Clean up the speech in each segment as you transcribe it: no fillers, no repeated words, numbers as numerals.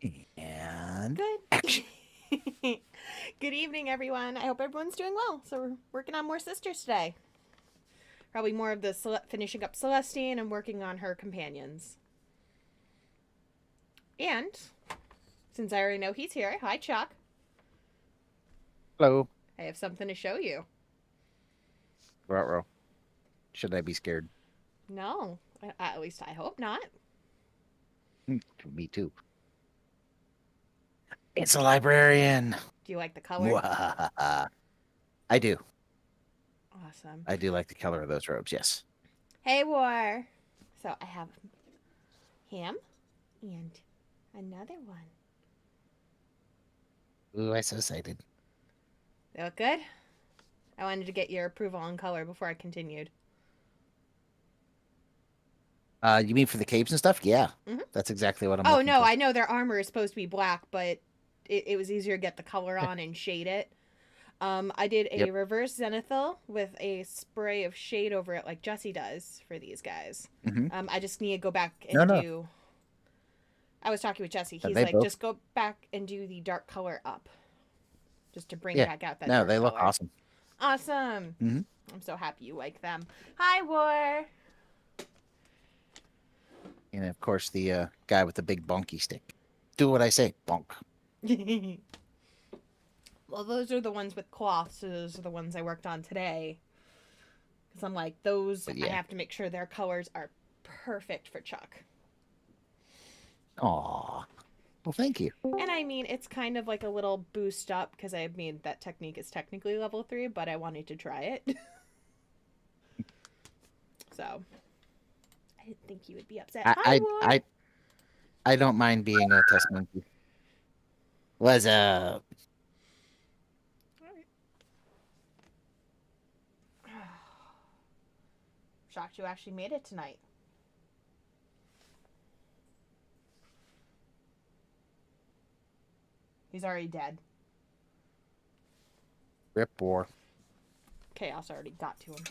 And Good. action. Good evening, everyone. I hope everyone's doing well. So we're working on more sisters today. Probably more of the finishing up Celestine and working on her companions. And since I already know he's here, hi Chuck. Hello. I have something to show you. Ruh-roh. Should I be scared? No, at least I hope not. Me too. It's a librarian. Do you like the color? Mwahaha. I do. Awesome. I do like the color of those robes. Yes. Hey, War. So I have him and another one. Ooh, I'm so excited. They look good? I wanted to get your approval on color before I continued. You mean for the capes and stuff? Yeah, Mm-hmm. that's exactly what I'm Oh looking no, for. I know their armor is supposed to be black, but it was easier to get the color on and shade it. I did a Yep. reverse zenithal with a spray of shade over it, like Jesse does for these guys. Hmm. I just need to go back No, and no. do. I was talking with Jesse. He's They like, both. just go back and do the dark color up, just to bring Yeah. back out that No, dark they look color. awesome. Awesome. Hmm. I'm so happy you like them. Hi, War. And of course, the guy with the big bonky stick. Do what I say, bonk. Well, those are the ones with cloth, so those are the ones I worked on today. Because I'm like, those, But I yeah. have to make sure their colors are perfect for Chuck. Aw. Well, thank you. And I mean, it's kind of like a little boost up because I mean, that technique is technically level 3, but I wanted to try it. So, I didn't think you would be upset. I, Hi, I, War! I, I don't mind being a test monkey. What's up? Shocked you actually made it tonight. He's already dead. Rip war. Chaos already got to him.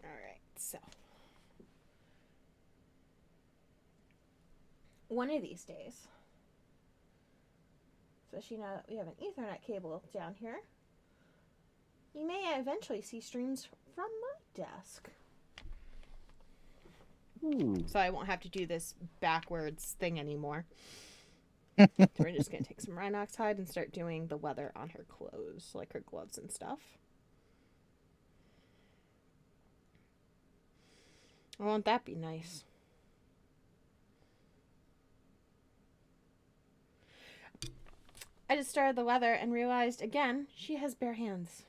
Alright, so. One of these days, especially now that we have an Ethernet cable down here, you may eventually see streams from my desk. Ooh. So I won't have to do this backwards thing anymore. So we're just going to take some Rhinox hide and start doing the leather on her clothes, like her gloves and stuff. Won't that be nice? I just started the leather and realized again she has bare hands.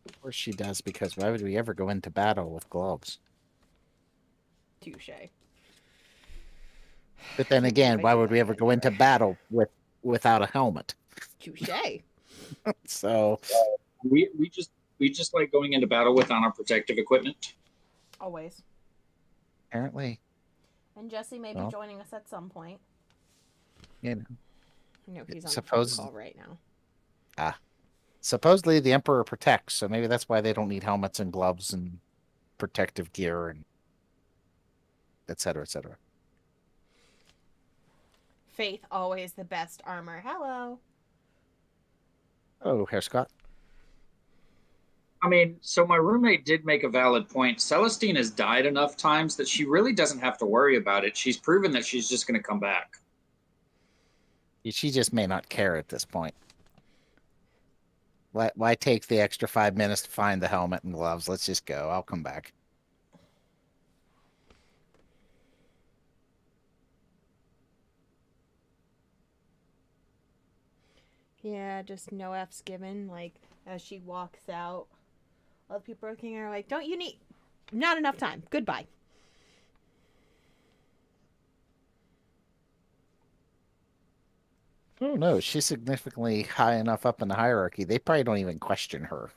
Of course she does, because why would we ever go into battle with gloves? Touche. But then Can't believe again, I why threw would that we ever hand go into there. battle without a helmet? Touche. So We just like going into battle with on our protective equipment. Always. apparently, And Jesse may be well, joining us at some point. you know, I know he's on a phone suppose call right now. ah, supposedly the Emperor protects, so maybe that's why they don't need helmets and gloves and protective gear and et cetera, et cetera. Faith, always the best armor. Hello. Oh, Herr Scott. I mean, so my roommate did make a valid point. Celestine has died enough times that she really doesn't have to worry about it. She's proven that she's just going to come back. She just may not care at this point. Why take the extra 5 minutes to find the helmet and gloves? Let's just go. I'll come back. Yeah, just no F's given. Like, as she walks out, all the people looking at her like, don't you need. Not enough time. Goodbye. Oh no, she's significantly high enough up in the hierarchy. They probably don't even question her.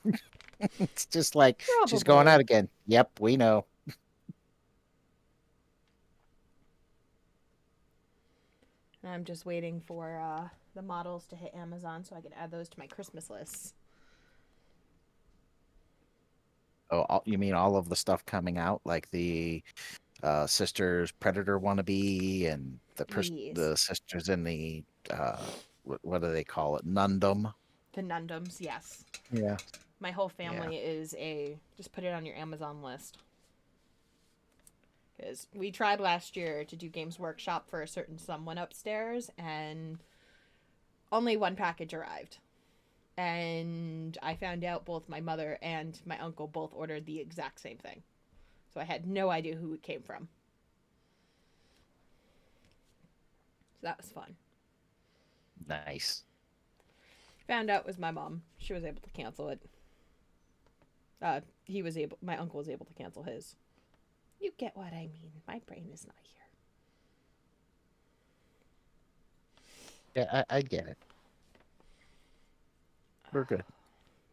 It's just like she's going out Probably. again. Yep, we know. I'm just waiting for the models to hit Amazon so I can add those to my Christmas lists. Oh, you mean all of the stuff coming out, like the sisters Predator wannabe and Yes. the sisters in the what do they call it? Nundum. The Nundums, yes. Yeah. My whole Yeah. family is just put it on your Amazon list. Because we tried last year to do Games Workshop for a certain someone upstairs, and only one package arrived. And I found out both my mother and my uncle both ordered the exact same thing. So I had no idea who it came from. So that was fun. Nice. Found out it was my mom. She was able to cancel it. My uncle was able to cancel his. You get what I mean. My brain is not Yeah, I get it. We're good.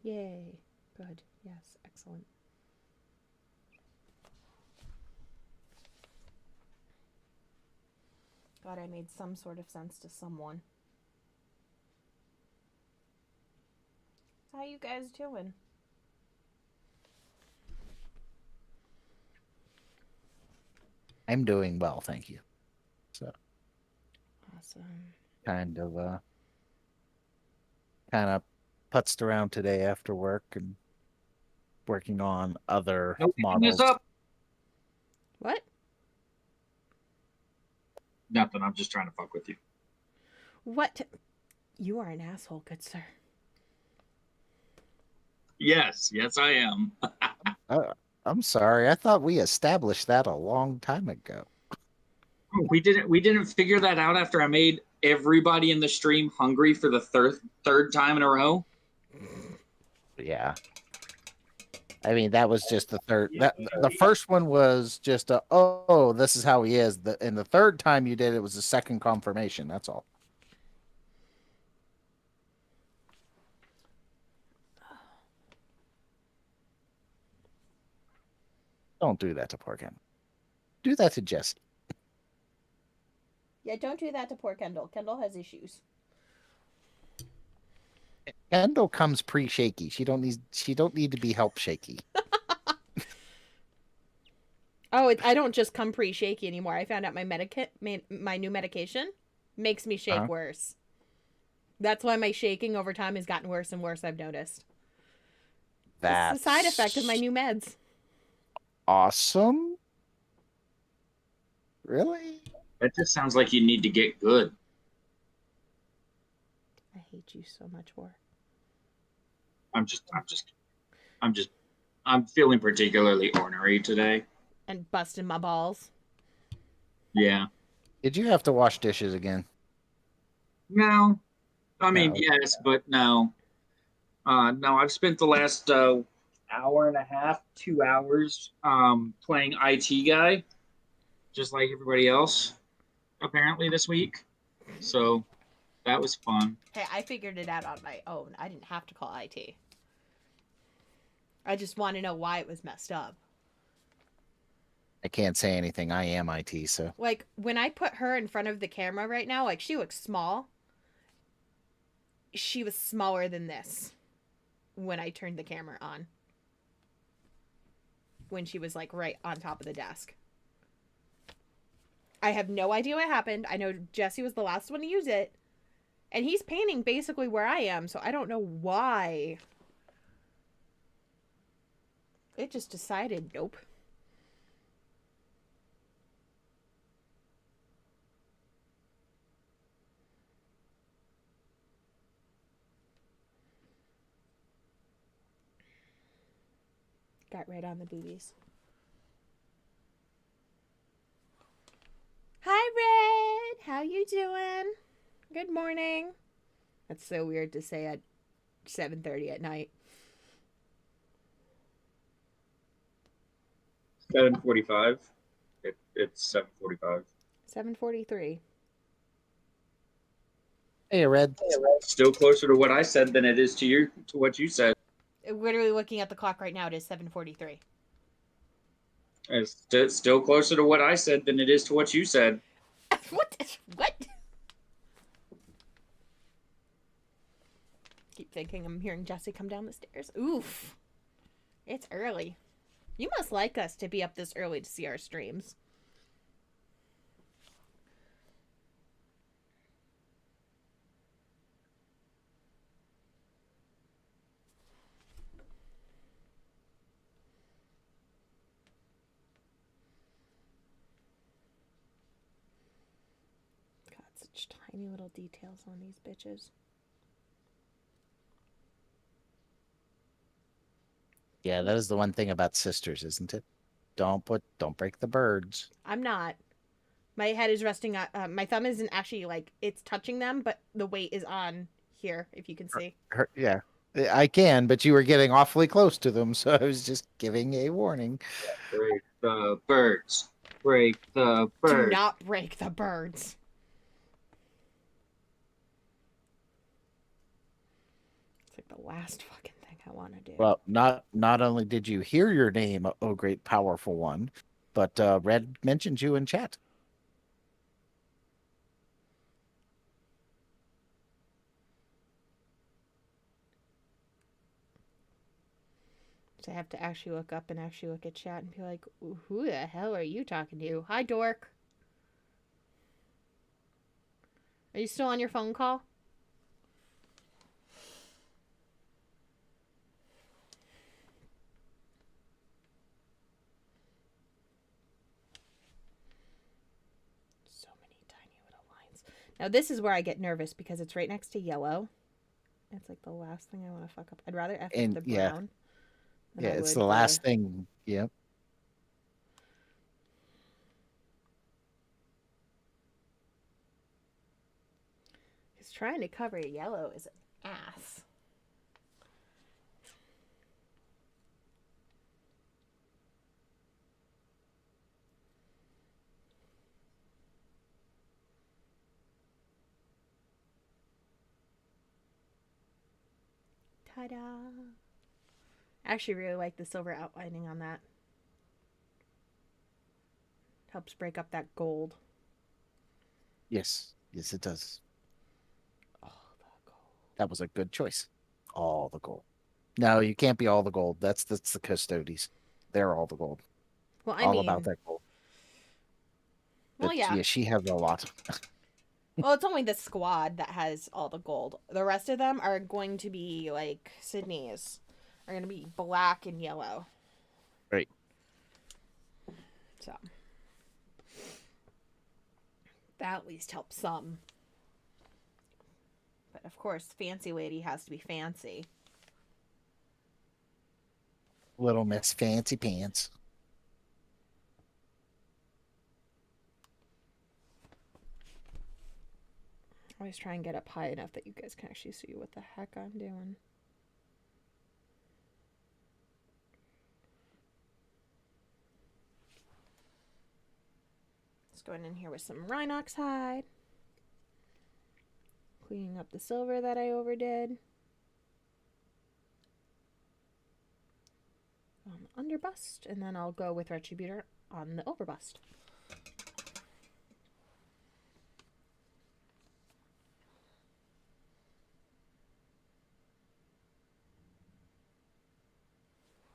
here. Yay. Good. Yes. Excellent. God, I made some sort of sense to someone. How you guys doing? I'm doing well, thank you. So Awesome. kind of putzed around today after work and working on other No picking models. this up. What? Nothing. I'm just trying to fuck with you. What? You are an asshole, good sir. Yes, I am. I'm sorry. I thought we established that a long time ago. We didn't figure that out after I made everybody in the stream hungry for the third time in a row. Yeah. I mean, that was just the third. The first one was just this is how he is. And the third time you did it was the second confirmation. That's all. Don't do that to poor Kendall. Do that to Jesse. Yeah, don't do that to poor Kendall. Kendall has issues. Kendall comes pre-shaky. She don't need to be help shaky. Oh, I don't just come pre-shaky anymore. I found out my new medication makes me shake worse. That's why my shaking over time has gotten worse and worse, I've noticed. That's the side effect of my new meds. Awesome. Really? That just sounds like you need to get good. I hate you so much more. I'm feeling particularly ornery today. And busting my balls. Yeah. Did you have to wash dishes again? No. I mean, No. yes, but no. No, I've spent the last hour and a half, 2 hours playing IT guy, just like everybody else, apparently this week. So that was fun. Hey, I figured it out on my own. I didn't have to call IT. I just want to know why it was messed up. I can't say anything. I am IT, so. Like, when I put her in front of the camera right now, like, she looks small. She was smaller than this when I turned the camera on. When she was, like, right on top of the desk. I have no idea what happened. I know Jesse was the last one to use it. And he's painting basically where I am, so I don't know why. It just decided, nope. Got right on the boobies. Hi, Red. How you doing? Good morning. That's so weird to say at 7:30 at night. 7:45. It's 7:45. 7:43. Hey, Red. Still closer to what I said than it is to what you said. Literally looking at the clock right now, it is 7:43. It's still closer to what I said than it is to what you said. What? thinking I'm hearing Jesse come down the stairs. Oof. It's early. You must like us to be up this early to see our streams. God, such tiny little details on these bitches. Yeah, that is the one thing about sisters, isn't it? Don't break the birds. I'm not. My head is resting on. My thumb isn't actually like it's touching them, but the weight is on here. If you can see. Yeah, I can, but you were getting awfully close to them, so I was just giving a warning. Break the birds. Break the Do birds. not break the birds. It's like the last fucking thing I want to do. Well, not only did you hear your name, oh great powerful one, but Red mentioned you in chat. So I have to actually look up and actually look at chat and be like, who the hell are you talking to? Hi, dork. Are you still on your phone call? So many tiny little lines. Now this is where I get nervous because it's right next to yellow. It's like the last thing I want to fuck up. I'd rather F And the yeah. brown. Yeah, it's the last thing. Yep. Because trying to cover yellow is an ass. Ta-da! I actually really like the silver outlining on that. Helps break up that gold. Yes, it does. Oh, the gold. That was a good choice. All the gold. No, you can't be all the gold. That's the Custodies. They're all the gold. Well, I all mean, about that gold. Well, But, yeah. she has a lot. Well, it's only the squad that has all the gold. The rest of them are going to be like Sydney's. Are going to be black and yellow. Right. So that at least helps some. But of course, fancy lady has to be fancy. Little Miss Fancy Pants. Always try and get up high enough that you guys can actually see what the heck I'm doing. Just going in here with some Rhinox hide. Cleaning up the silver that I overdid. On the underbust, and then I'll go with Retributor on the overbust.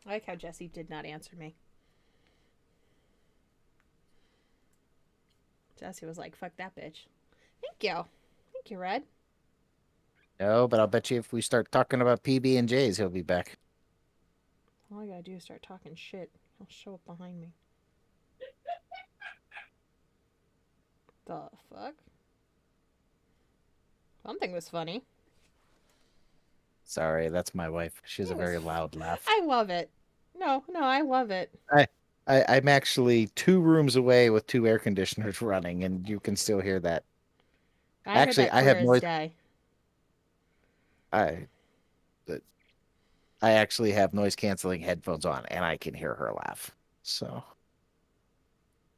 I like how Jesse did not answer me. Jesse was like, fuck that bitch. Thank you. Thank you, Red. No, but I'll bet you if we start talking about PB&Js, he'll be back. All I gotta do is start talking shit. He'll show up behind me. The fuck? Something was funny. Sorry, that's my wife. She has a very loud laugh. I love it. No, I love it. I'm actually 2 rooms away with 2 air conditioners running, and you can still hear that. Actually, I have noise. I actually have noise canceling headphones on, and I can hear her laugh. So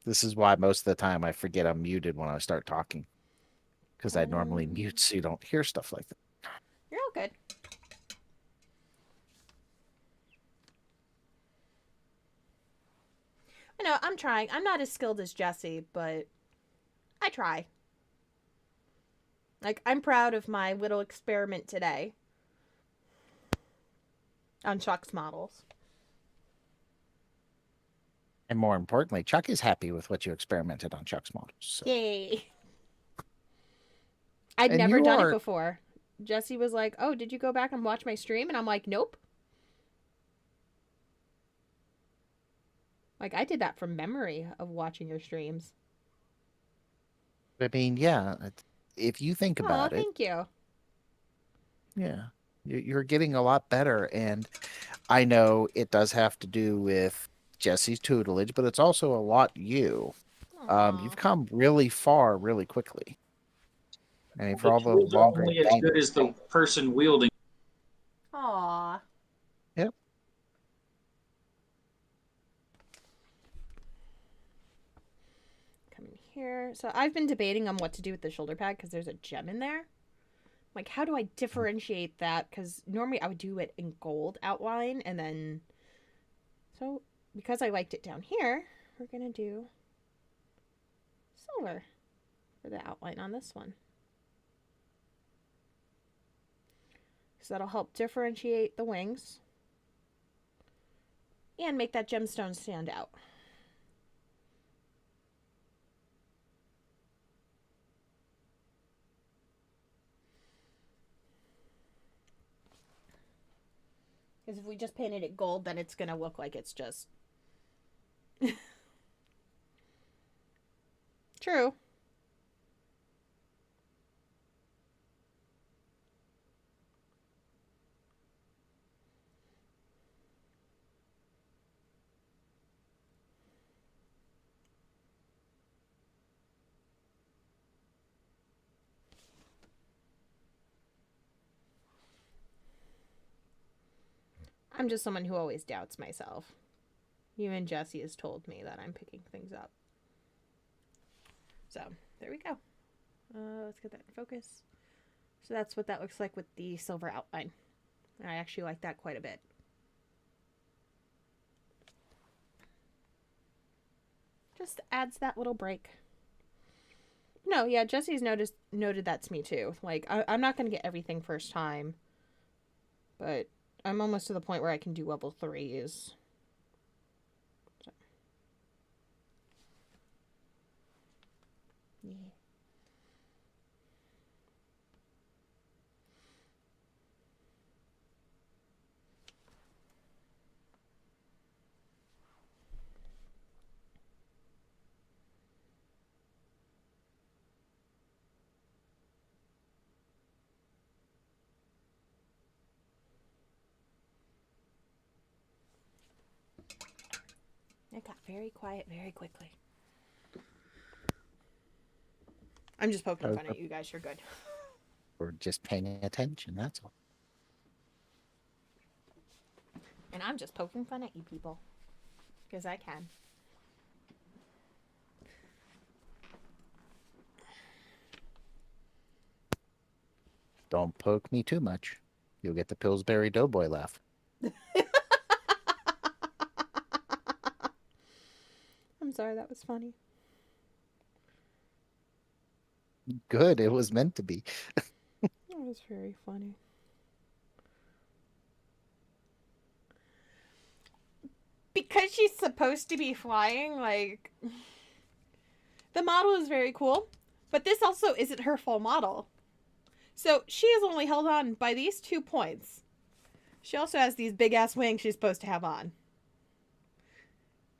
this is why most of the time I forget I'm muted when I start talking, because I normally mute so you don't hear stuff like that. You're all good. I know, I'm trying. I'm not as skilled as Jesse, but I try. Like, I'm proud of my little experiment today. On Chuck's models. And more importantly, Chuck is happy with what you experimented on Chuck's models. So. Yay. I'd And never you done it are- before. Jesse was like, "Oh, did you go back and watch my stream?" And I'm like, "Nope." Like, I did that from memory of watching your streams. I mean, yeah, if you think Oh, about it, thank you. yeah, you're getting a lot better. And I know it does have to do with Jesse's tutelage, but it's also a lot you. Aw. You've come really far really quickly. I mean, for The all the tools are longer only as game. good as the person wielding. Aw. Yep. Come in here. So I've been debating on what to do with the shoulder pad because there's a gem in there. Like, how do I differentiate that? Because normally I would do it in gold outline and then... So, because I liked it down here, we're going to do silver for the outline on this one. So that'll help differentiate the wings and make that gemstone stand out. Because if we just painted it gold, then it's going to look like it's just... True. I'm just someone who always doubts myself. Even Jesse has told me that I'm picking things up. So, there we go. Let's get that in focus. So that's what that looks like with the silver outline. I actually like that quite a bit. Just adds that little break. No, yeah, Jesse's noted that to me too. Like, I'm not going to get everything first time. But I'm almost to the point where I can do level 3s. So. Yeah. It got very quiet very quickly. I'm just poking fun at you guys. You're good. We're just paying attention, that's all. And I'm just poking fun at you people. Because I can. Don't poke me too much. You'll get the Pillsbury Doughboy laugh. I'm sorry, that was funny. Good, it was meant to be. That was very funny. Because she's supposed to be flying, like... The model is very cool, but this also isn't her full model. So she is only held on by these 2 points. She also has these big-ass wings she's supposed to have on.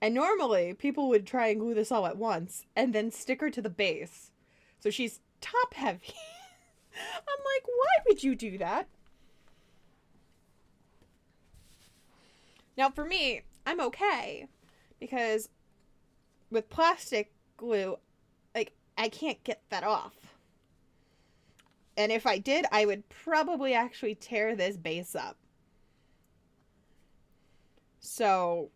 And normally, people would try and glue this all at once, and then stick her to the base. So she's top-heavy. I'm like, why would you do that? Now, for me, I'm okay. Because with plastic glue, like, I can't get that off. And if I did, I would probably actually tear this base up. So,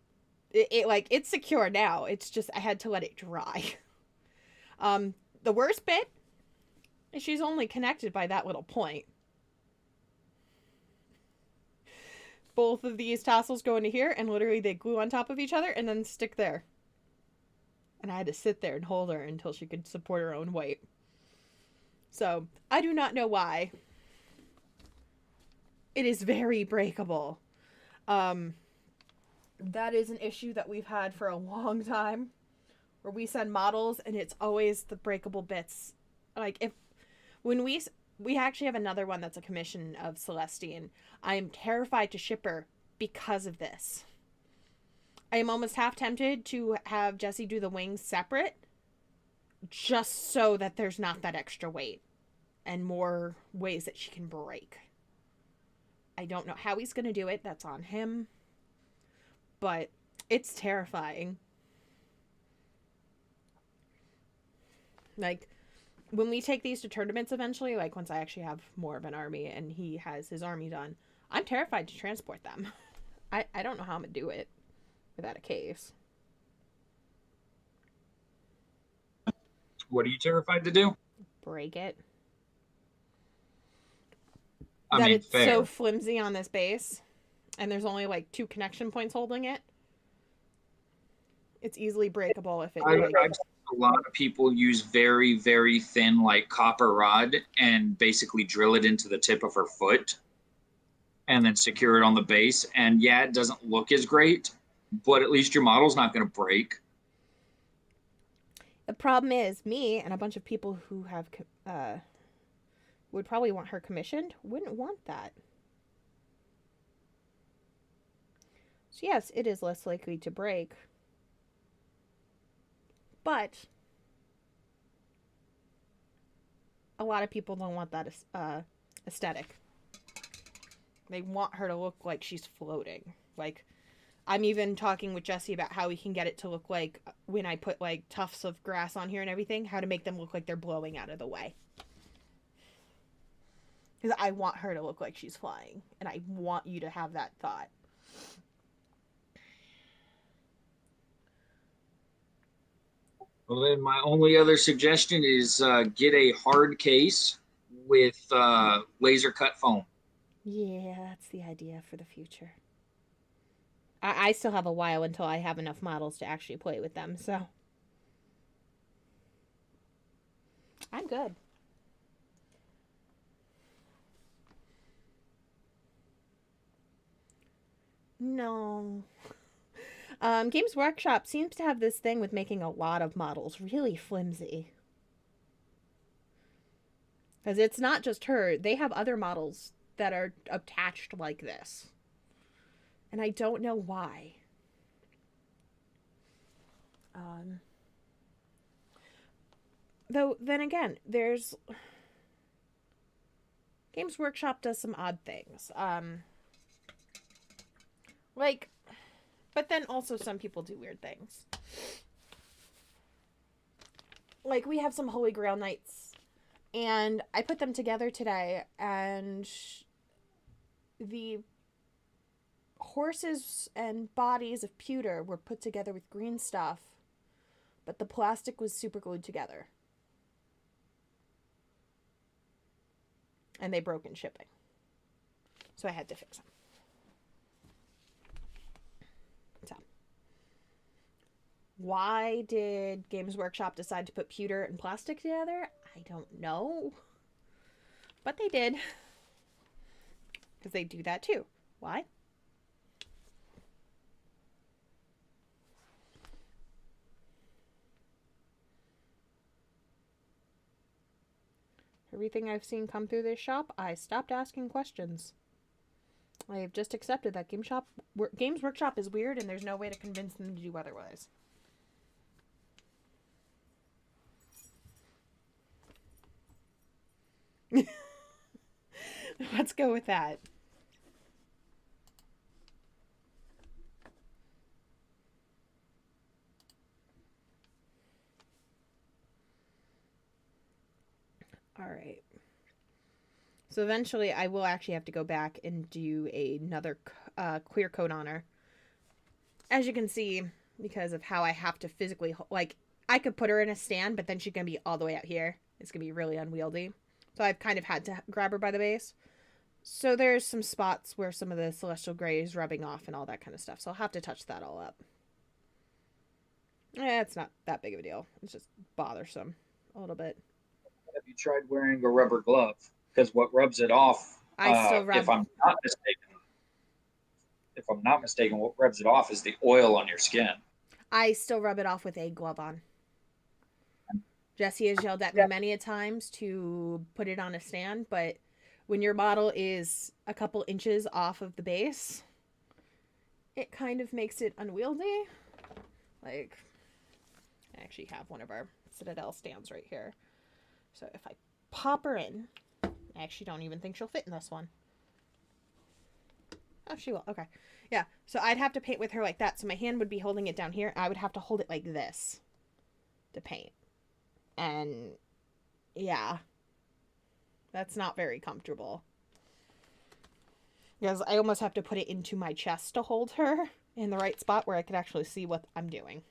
it's secure now. It's just, I had to let it dry. The worst bit is she's only connected by that little point. Both of these tassels go into here, and literally they glue on top of each other and then stick there. And I had to sit there and hold her until she could support her own weight. So, I do not know why. It is very breakable. Um, that is an issue that we've had for a long time, where we send models and it's always the breakable bits. Like if when we actually have another one that's a commission of Celestine. I am terrified to ship her because of this. I am almost half tempted to have Jesse do the wings separate, just so that there's not that extra weight and more ways that she can break. I don't know how he's going to do it. That's on him. But it's terrifying. Like, when we take these to tournaments eventually, like once I actually have more of an army and he has his army done, I'm terrified to transport them. I don't know how I'm going to do it without a case. What are you terrified to do? Break it. I that mean, it's fair. so flimsy on this base and there's only like 2 connection points holding it. It's easily breakable if it I've seen a lot of people use very, very thin, like copper rod and basically drill it into the tip of her foot and then secure it on the base. And yeah, it doesn't look as great, but at least your model's not going to break. The problem is me and a bunch of people who have would probably want her commissioned wouldn't want that. So yes, it is less likely to break. But a lot of people don't want that aesthetic. They want her to look like she's floating. Like, I'm even talking with Jesse about how we can get it to look like when I put like tufts of grass on here and everything, how to make them look like they're blowing out of the way. Because I want her to look like she's flying, and I want you to have that thought. Well, then my only other suggestion is get a hard case with laser cut foam. Yeah, that's the idea for the future. I still have a while until I have enough models to actually play with them, so I'm good. No. Games Workshop seems to have this thing with making a lot of models really flimsy. Because it's not just her, they have other models that are attached like this. And I don't know why. Though, then again, there's... Games Workshop does some odd things. Like... But then also some people do weird things. Like, we have some Holy Grail Knights. And I put them together today, and the horses and bodies of pewter were put together with green stuff, but the plastic was super glued together. And they broke in shipping. So I had to fix them. So, why did Games Workshop decide to put pewter and plastic together? I don't know. But they did. Because they do that too. Why? Everything I've seen come through this shop, I stopped asking questions. I've just accepted that Games Workshop is weird and there's no way to convince them to do otherwise. Let's go with that. All right. So eventually I will actually have to go back and do another clear coat on her. As you can see, because of how I have to physically... Like, I could put her in a stand, but then she's going to be all the way out here. It's going to be really unwieldy. So I've kind of had to grab her by the base. So there's some spots where some of the Celestial Gray is rubbing off and all that kind of stuff. So I'll have to touch that all up. It's not that big of a deal. It's just bothersome a little bit. Have you tried wearing a rubber glove? Because what rubs it off, I still rub... if I'm not mistaken, if I'm not mistaken, what rubs it off is the oil on your skin. I still rub it off with a glove on. Jesse has yelled at me many a times to put it on a stand, but when your model is a couple inches off of the base, it kind of makes it unwieldy. Like, I actually have one of our Citadel stands right here. So if I pop her in, I actually don't even think she'll fit in this one. Oh, she will. Okay. Yeah. So I'd have to paint with her like that. So my hand would be holding it down here. I would have to hold it like this to paint. And yeah, that's not very comfortable. Because I almost have to put it into my chest to hold her in the right spot where I could actually see what I'm doing.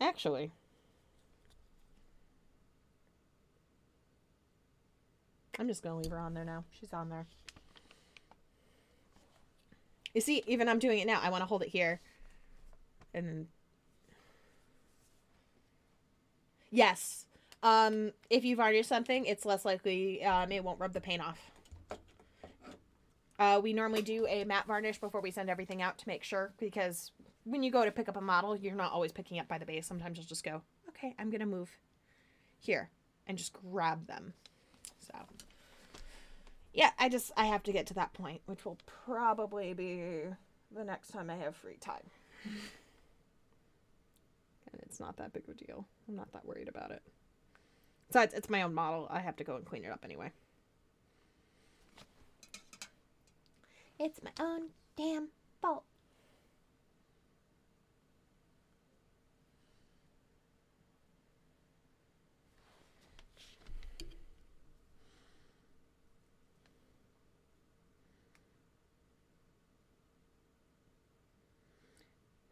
Actually, I'm just going to leave her on there now. She's on there. You see, even I'm doing it now. I want to hold it here. And then... Yes. If you varnish something, it's less likely it won't rub the paint off. We normally do a matte varnish before we send everything out to make sure, because when you go to pick up a model, you're not always picking up by the base. Sometimes you'll just go, okay, I'm going to move here and just grab them. So, yeah, I have to get to that point, which will probably be the next time I have free time. And it's not that big of a deal. I'm not that worried about it. Besides, it's my own model. I have to go and clean it up anyway. It's my own damn fault.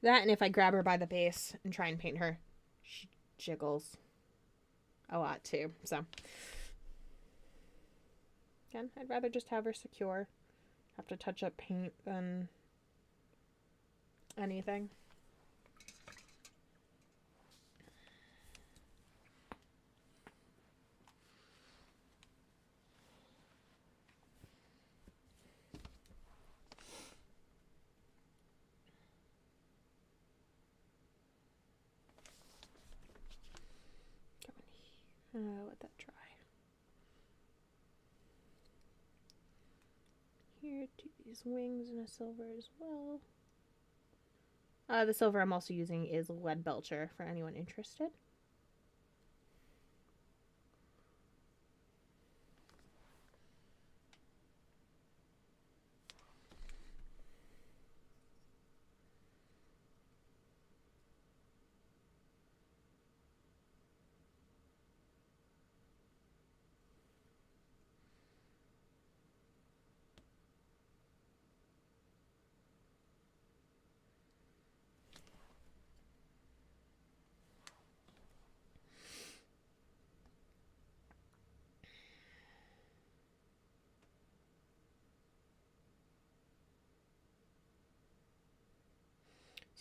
That, and if I grab her by the base and try and paint her, she jiggles a lot too. So, again, I'd rather just have her secure. Have to touch up paint than anything. Let that dry. Here, do these wings in a silver as well. The silver I'm also using is Lead Belcher for anyone interested.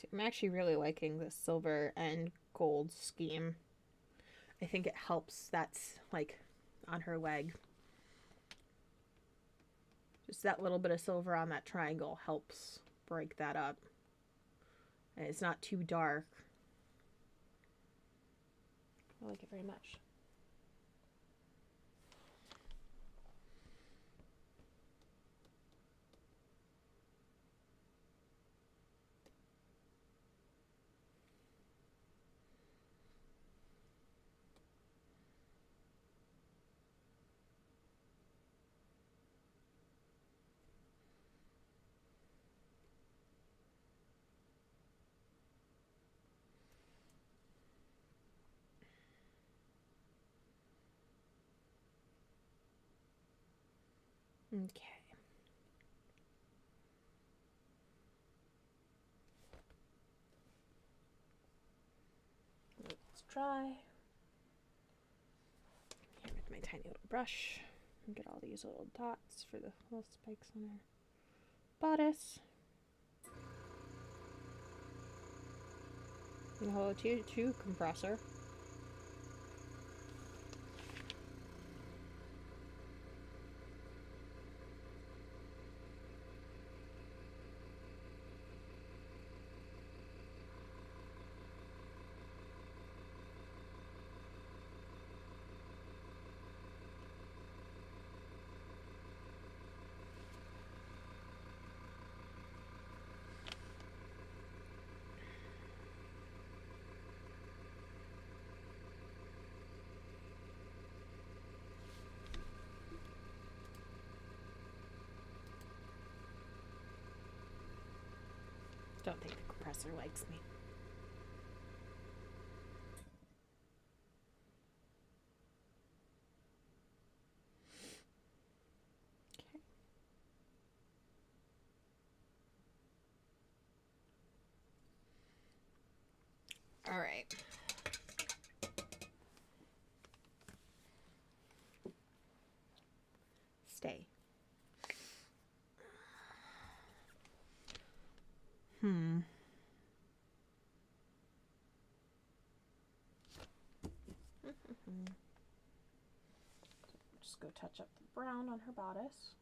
So I'm actually really liking this silver and gold scheme. I think it helps that's like on her leg. Just that little bit of silver on that triangle helps break that up. And it's not too dark. I like it very much. Okay. Let's try. Here with my tiny little brush and get all these little dots for the little spikes on her bodice. And hold it to compressor. Don't think the compressor likes me. All right. Stay. Just go touch up the brown on her bodice.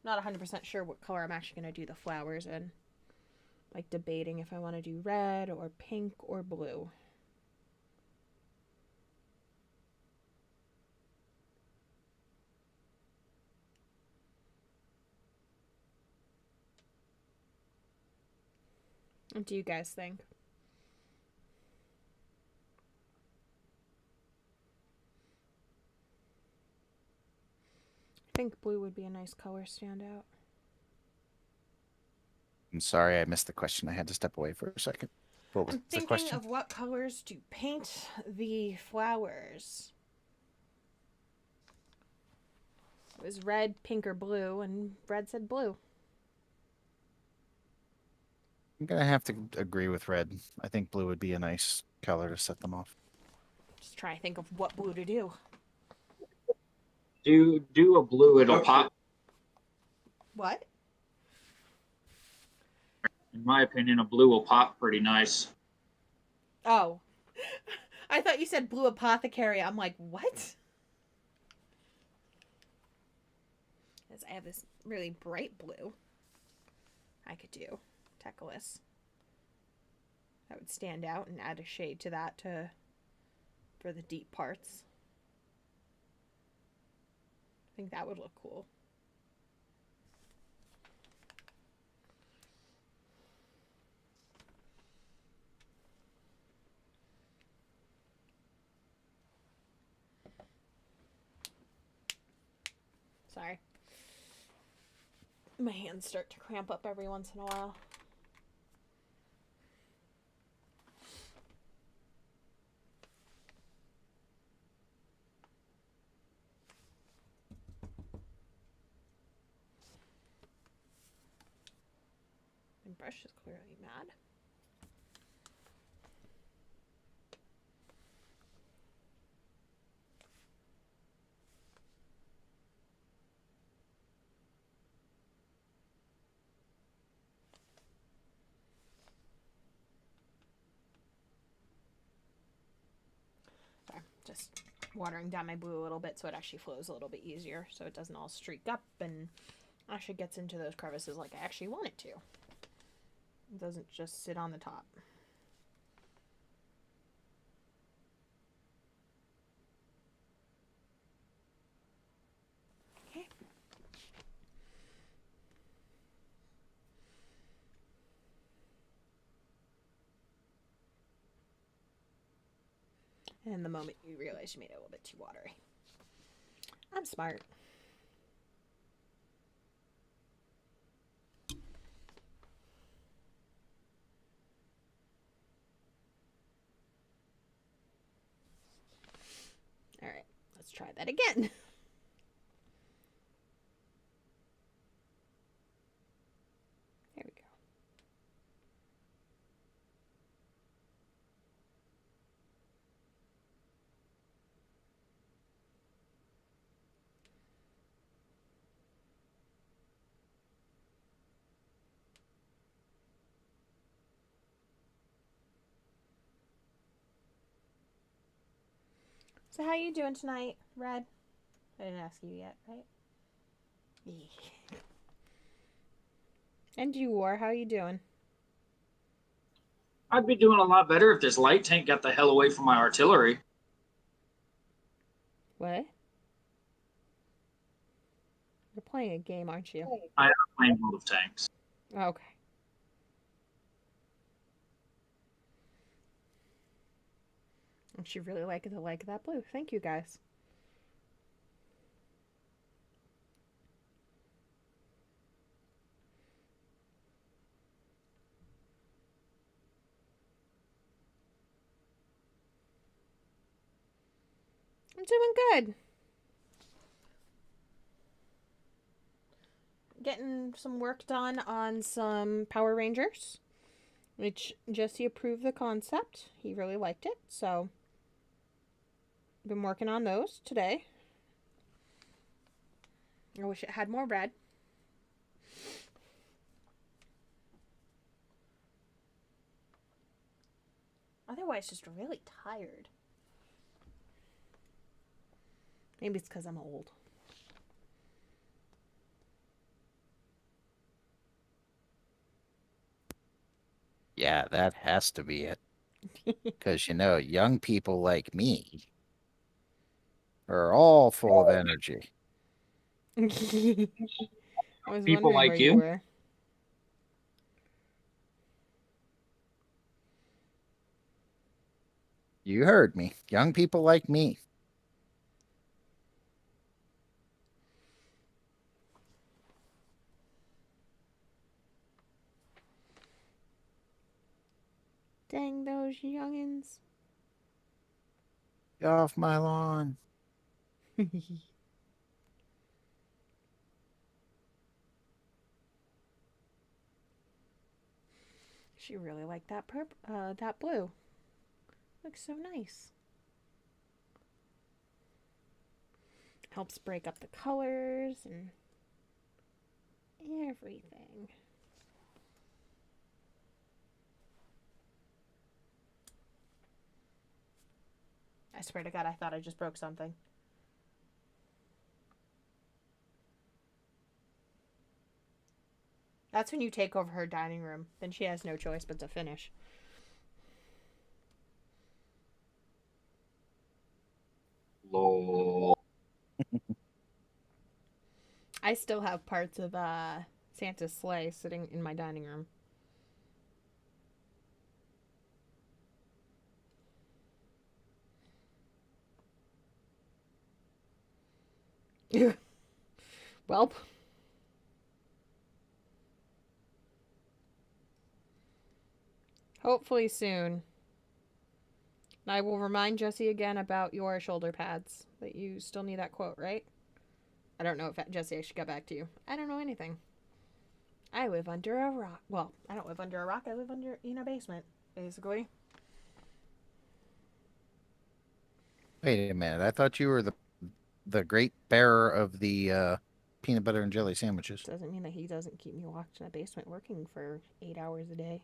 Not 100% sure what color I'm actually going to do the flowers in. Like debating if I want to do red or pink or blue. What do you guys think? I think blue would be a nice color standout. I'm sorry, I missed the question. I had to step away for a second. What was I'm the thinking question? of what colors to paint the flowers. It was red, pink, or blue, and Red said blue. I'm gonna have to agree with red. I think blue would be a nice color to set them off. Just trying to think of what blue to do. Do a blue, it'll pop. What? In my opinion, a blue will pop pretty nice. Oh. I thought you said blue apothecary. I'm like, what? Because I have this really bright blue I could do. Teclis. That would stand out and add a shade to that for the deep parts. I think that would look cool. Sorry. My hands start to cramp up every once in a while. My brush is clearly mad. Sorry, just watering down my blue a little bit so it actually flows a little bit easier, so it doesn't all streak up and actually gets into those crevices like I actually want it to. It doesn't just sit on the top. Okay. And the moment you realize you made it a little bit too watery. I'm smart. All right, let's try that again. There we go. So how you doing tonight, Red? I didn't ask you yet, right? Yeah. And you, War, how you doing? I'd be doing a lot better if this light tank got the hell away from my artillery. What? You're playing a game, aren't you? I am playing World of Tanks. Okay. And she really liked that blue. Thank you, guys. I'm doing good. Getting some work done on some Power Rangers, which Jesse approved the concept. He really liked it, so been working on those today. I wish it had more red. Otherwise, just really tired. Maybe it's because I'm old. Yeah, that has to be it. Because, young people like me are all full of energy. I was People wondering like where you? you were. You heard me. Young people like me. Dang those youngins. Get off my lawn. She really liked that that blue. Looks so nice. Helps break up the colors and everything. I swear to God, I thought I just broke something. That's when you take over her dining room. Then she has no choice but to finish. Lol. I still have parts of Santa's sleigh sitting in my dining room. Welp. Hopefully soon. I will remind Jesse again about your shoulder pads. That you still need that quote, right? I don't know if Jesse actually got back to you. I don't know anything. I live under a rock. Well, I don't live under a rock. I live in a basement, basically. Wait a minute. I thought you were the great bearer of the peanut butter and jelly sandwiches. Doesn't mean that he doesn't keep me locked in a basement working for 8 hours a day.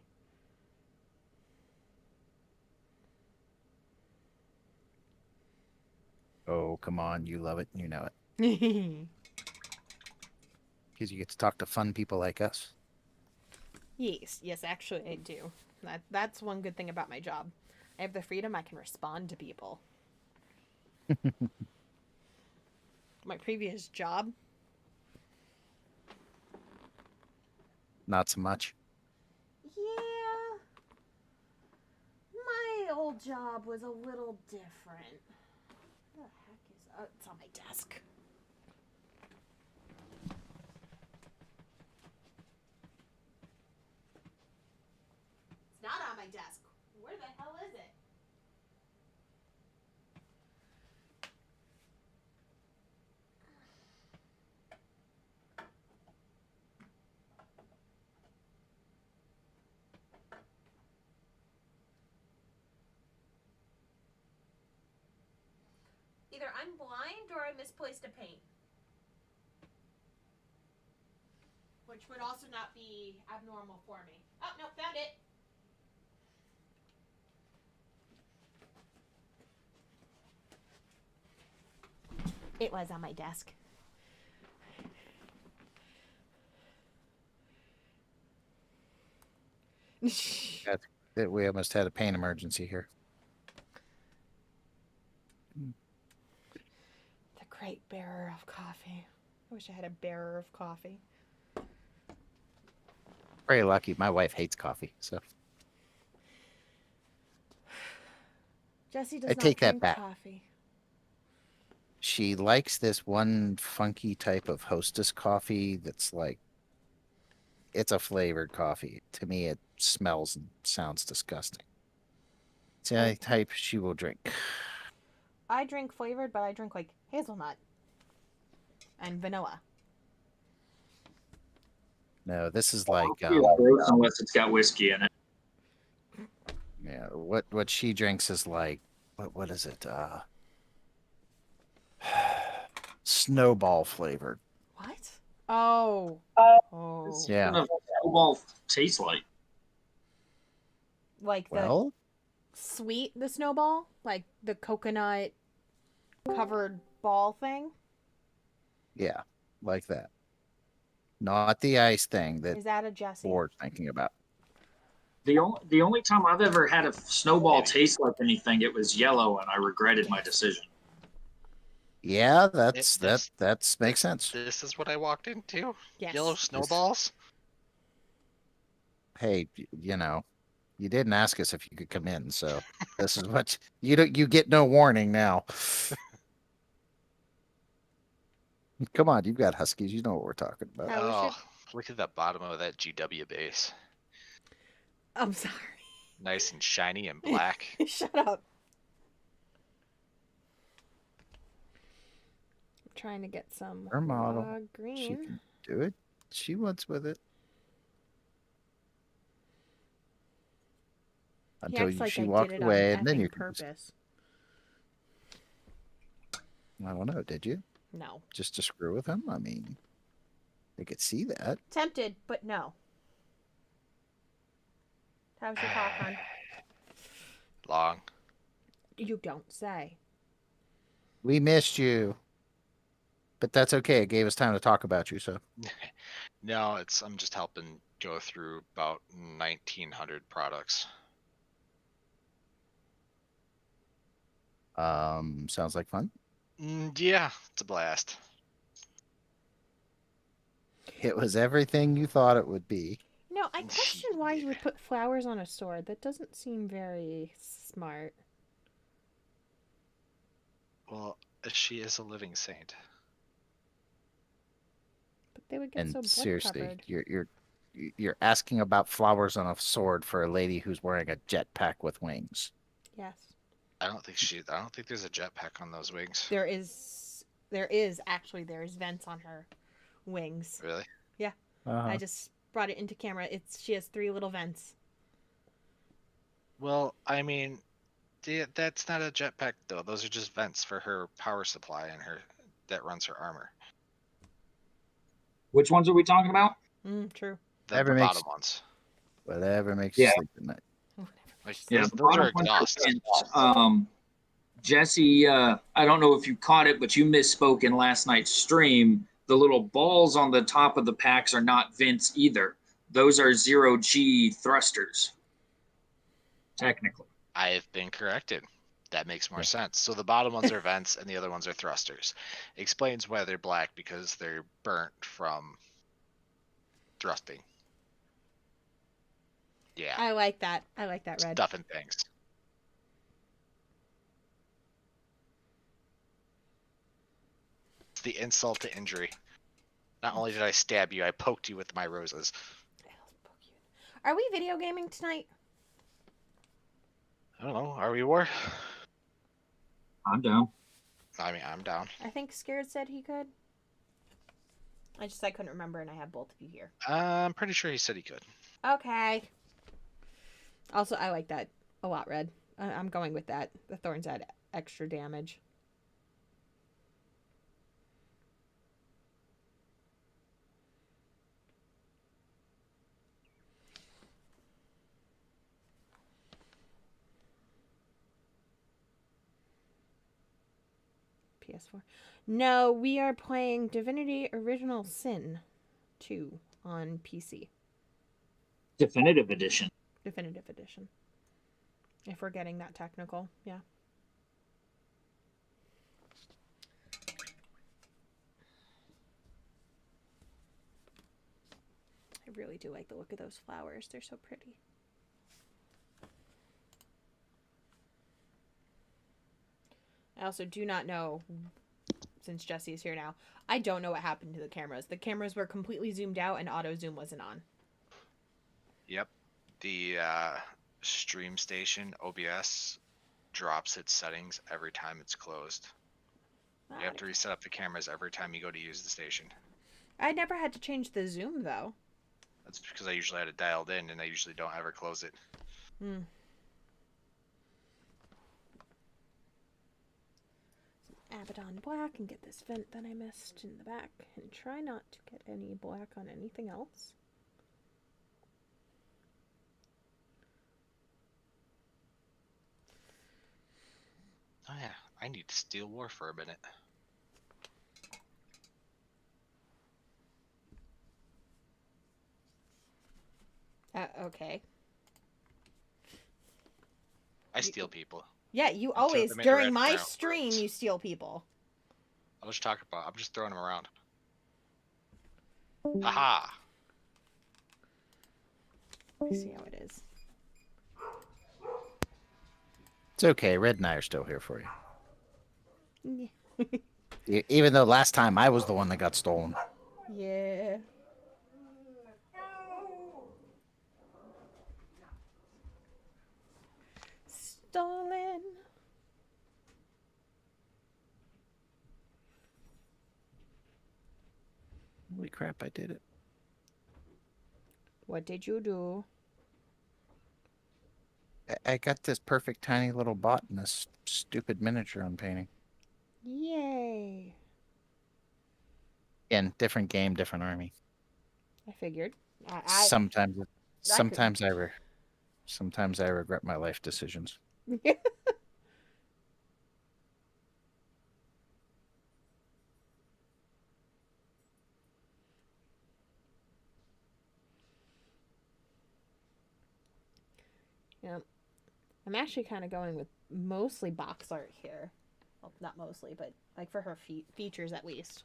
Oh, come on. You love it. You know it. Because you get to talk to fun people like us. Yes, actually I do. That's one good thing about my job. I have the freedom. I can respond to people. My previous job, Not so much. yeah, my old job was a little different. What the heck is it's on my desk. It's not on my desk. Where the hell is it? Either I'm blind or I misplaced a paint. Which would also not be abnormal for me. Oh, no, found it. It was on my desk. We almost had a pain emergency here. The great bearer of coffee. I wish I had a bearer of coffee. Very lucky. My wife hates coffee, so Jesse does I not take that drink back. coffee. She likes this one funky type of Hostess coffee that's like, it's a flavored coffee. To me, it smells and sounds disgusting. It's the only type she will drink. I drink flavored, but I drink like hazelnut and vanilla. No, this is like unless it's got whiskey in it. yeah. What she drinks is like what is it? Snowball flavored. What? Oh. What's Oh. Yeah. kind of snowball taste like? Like the Well, sweet, the snowball? Like the coconut covered ball thing? yeah, like that. Not the ice thing that Is that a Jesse? Ford's thinking about. The only time I've ever had a snowball taste like anything, it was yellow, and I regretted my decision. Yeah, This that makes sense. This is what I walked into. Yes. Yellow snowballs. Hey, you know, you didn't ask us if you could come in, so this is what you don't. You get no warning now. Come on, you've got huskies. You know what we're talking about. Yeah, we Oh, look at the bottom of that GW base. I'm sorry. Nice and shiny and black. Shut up. I'm trying to get some Her model. raw She green. can do it. She wants with it. He Until acts like she I walked did it away, on and then effing you can. purpose. I don't know. Did you No. just to screw with him? I mean, they could see that. Tempted, but no. How's your talk, hon? Long. You don't say. We missed you, but that's okay. It gave us time to talk about you. So No, I'm just helping go through about 1,900 products. sounds like fun. Yeah, it's a blast. It was everything you thought it would be. No, I question why you would put flowers on a sword. That doesn't seem very smart. Well, she is a living saint. But they would get And so blood seriously, covered. you're asking about flowers on a sword for a lady who's wearing a jetpack with wings. Yes. I don't think there's a jetpack on those wings. There is actually there's vents on her wings. Really? I just brought it into camera. She has 3 little vents. Well, I mean, that's not a jetpack though. Those are just vents for her power supply and that runs her armor. Which ones are we talking about? True. The Whatever makes- bottom ones. Whatever makes you Yeah. sleep at night. Like, Yeah, those are exhaust. Jesse, I don't know if you caught it, but you misspoke in last night's stream. The little balls on the top of the packs are not vents either. Those are 0G thrusters. Technically. I've been corrected. That makes more Yeah. sense. So the bottom ones are vents and the other ones are thrusters. Explains why they're black, because they're burnt from thrusting. Yeah. I like that. I like that red. Stuff and things. It's the insult to injury. Not only did I stab you, I poked you with my roses. Are we video gaming tonight? I don't know. Are we war? I'm down. I mean, I'm down. I think Scared said he could. I couldn't remember, and I have both of you here. I'm pretty sure he said he could. Okay. Also, I like that a lot, Red. I'm going with that. The thorns add extra damage. PS4. No, we are playing Divinity Original Sin 2 on PC. Definitive edition. Definitive Edition. If we're getting that technical, yeah. I really do like the look of those flowers. They're so pretty. I also do not know, since Jesse is here now, I don't know what happened to the cameras. The cameras were completely zoomed out and auto zoom wasn't on. Yep. The stream station OBS drops its settings every time it's closed. You have to reset up the cameras every time you go to use the station. I never had to change the zoom though. That's because I usually had it dialed in, and I usually don't ever close it. Hmm. Abaddon black and get this vent that I missed in the back and try not to get any black on anything else. Oh yeah, I need Steel War for a minute. Okay. I steal people. Yeah, you And throw always, them into during red my brown stream, rooms. you steal people. I'm just throwing them around. Haha! Let me see how it is. It's okay. Red and I are still here for you. Yeah. Even though last time I was the one that got stolen. Yeah. Stolen. Holy crap, I did it. What did you do? I got this perfect tiny little bot in this stupid miniature I'm painting. Yay. Again, different game, different army. I figured. Sometimes could- I regret my life decisions. Yeah. I'm actually kind of going with mostly box art here. Well, not mostly, but like for her features at least.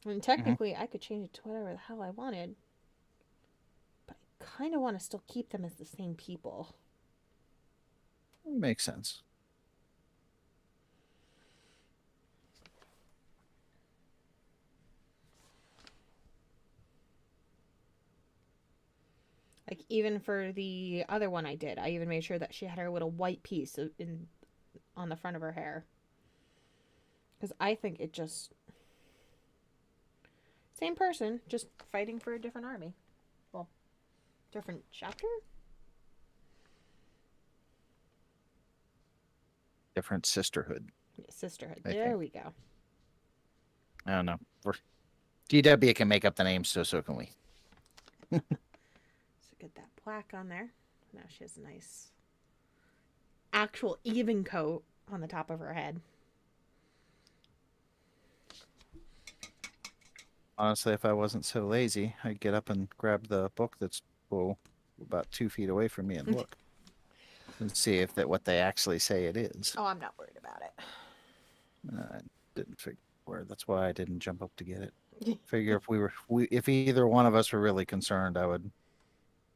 And technically, I could change it to whatever the hell I wanted. But I kind of want to still keep them as the same people. Makes sense. Like, even for the other one I did, I even made sure that she had her little white piece on the front of her hair. Because I think it just... Same person, just fighting for a different army. Well, different chapter? Different sisterhood. Yeah, sisterhood. I There think. we go. I don't know. GW can make up the names, so can we. So get that black on there. Now she has a nice actual even coat on the top of her head. Honestly, if I wasn't so lazy, I'd get up and grab the book that's about 2 feet away from me and look. And see if what they actually say it is. Oh, I'm not worried about it. I didn't figure where. That's why I didn't jump up to get it. Figure if either one of us were really concerned, I would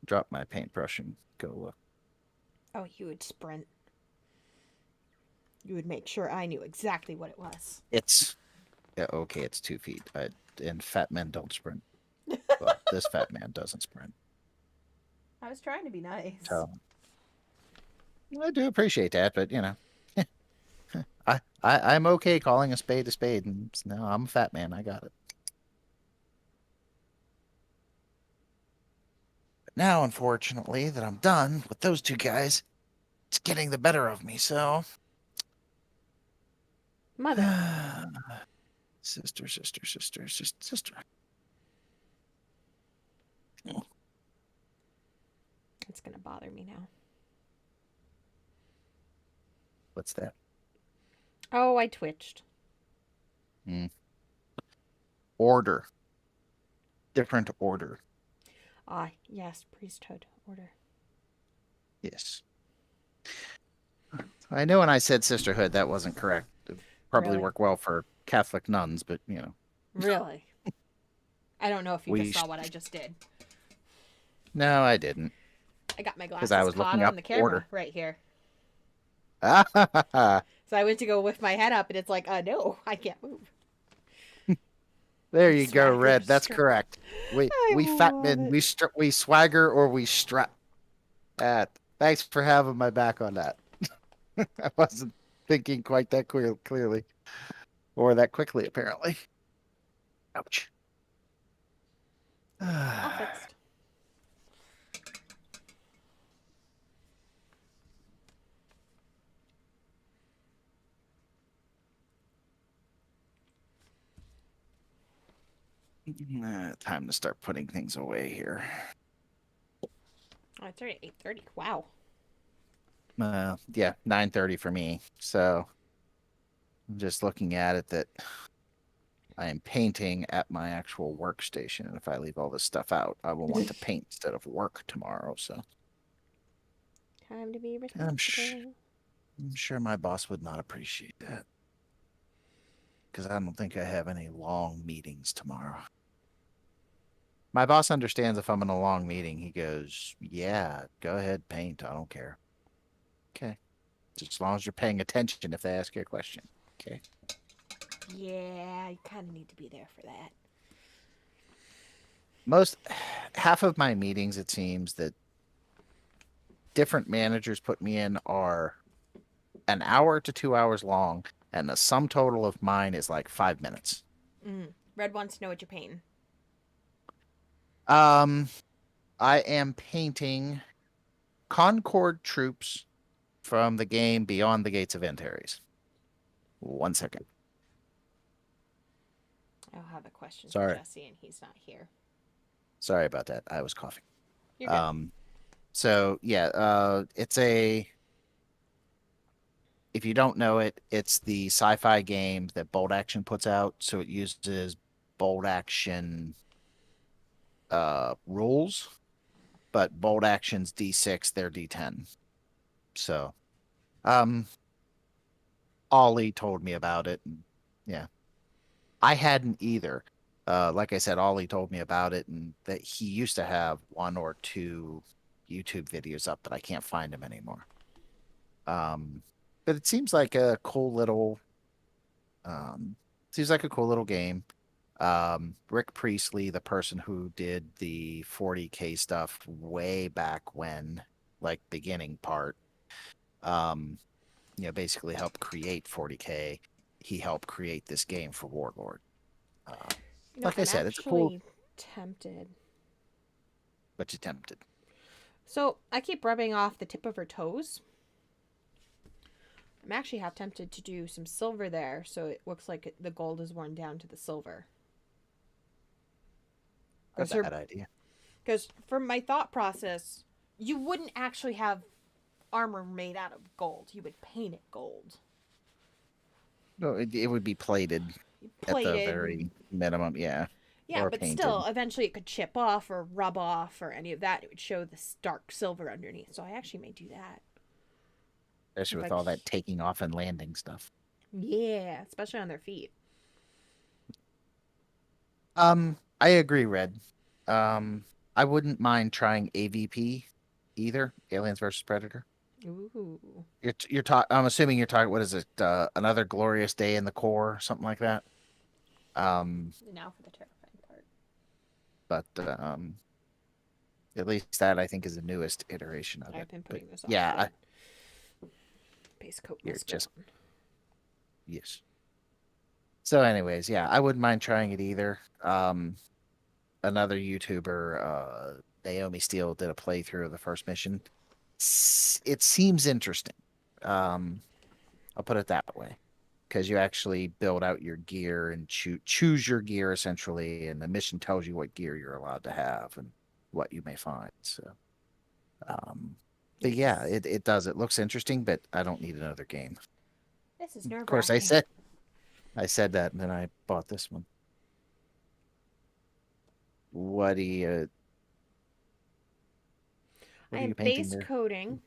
drop my paintbrush and go look. Oh, you would sprint. You would make sure I knew exactly what it was. It's okay. It's 2 feet. And fat men don't sprint. Well, this fat man doesn't sprint. I was trying to be nice. So I do appreciate that, but you know, I'm okay calling a spade, and no, I'm a fat man. I got it. But now, unfortunately, that I'm done with those two guys, it's getting the better of me. So, Mother. sister. It's gonna bother me now. What's that? Oh, I twitched. Order. Different order. Ah, yes, priesthood order. Yes. I know when I said sisterhood, that wasn't correct. It probably Really? work well for Catholic nuns, but you know. Really? I don't know if you We just saw what I just did. No, I didn't. I got my glasses I was caught looking on up the camera order. right here. Ah, So I went to go lift my head up, and it's like, no, I can't move. there you go, Swagger Red. That's strut. correct. We fat love men, it. we swagger or we strut. Thanks for having my back on that. I wasn't thinking quite that clearly, or that quickly, apparently. Ouch. All fixed. Time to start putting things away here. Oh, it's already 8:30. Wow. Yeah, 9:30 for me. So I'm just looking at it that I am painting at my actual workstation, and if I leave all this stuff out, I will want to paint instead of work tomorrow. So Time to be I'm, responsible. I'm sure my boss would not appreciate that, because I don't think I have any long meetings tomorrow. My boss understands if I'm in a long meeting. He goes, "Yeah, go ahead, paint. I don't care." Okay, just as long as you're paying attention if they ask you a question. Okay. Yeah, you kind of need to be there for that. Half of my meetings, it seems that different managers put me in are an hour to 2 hours long, and the sum total of mine is like 5 minutes. Red wants to know what you're painting. I am painting Concord troops from the game Beyond the Gates of Antares. 1 second. I'll have a question Sorry. for Jesse, and he's not here. Sorry about that. I was coughing. You're good. So yeah, it's if you don't know it, it's the sci-fi game that Bolt Action puts out. So it uses Bolt Action rules, but Bolt Action's D6, they're D10. So Ollie told me about it, and yeah. I hadn't either. Like I said, Ollie told me about it, and that he used to have 1 or 2 YouTube videos up, but I can't find them anymore. But it seems like a cool little game. Rick Priestley, the person who did the 40K stuff way back when, like beginning part, basically helped create 40K. He helped create this game for Warlord. Like I said, it's a cool. Tempted. But you tempted. So I keep rubbing off the tip of her toes. I'm actually half tempted to do some silver there, so it looks like the gold is worn down to the silver. That's a bad idea. Because from my thought process, you wouldn't actually have armor made out of gold. You would paint it gold. No, it would be plated at the very minimum, yeah. Yeah, or but painted. Still, eventually it could chip off or rub off or any of that. It would show this dark silver underneath. So I actually may do that. Especially with all that taking off and landing stuff. Yeah, especially on their feet. I agree, Red. I wouldn't mind trying AVP either, Aliens versus Predator. Ooh. You're I'm assuming you're talking. What is it? Another glorious day in the core, something like that. Now for the terrifying part. But at least that I think is the newest iteration of it. I've been putting this on. Yeah, base coat. You're just yes. So, anyways, yeah, I wouldn't mind trying it either. Another YouTuber, Naomi Steele, did a playthrough of the first mission. It seems interesting. I'll put it that way, because you actually build out your gear and choose your gear essentially, and the mission tells you what gear you're allowed to have and what you may find. So, but yeah, it does. It looks interesting, but I don't need another game. This is nerve-wracking. Of course, I said that, and then I bought this one. What do you? I am base coating,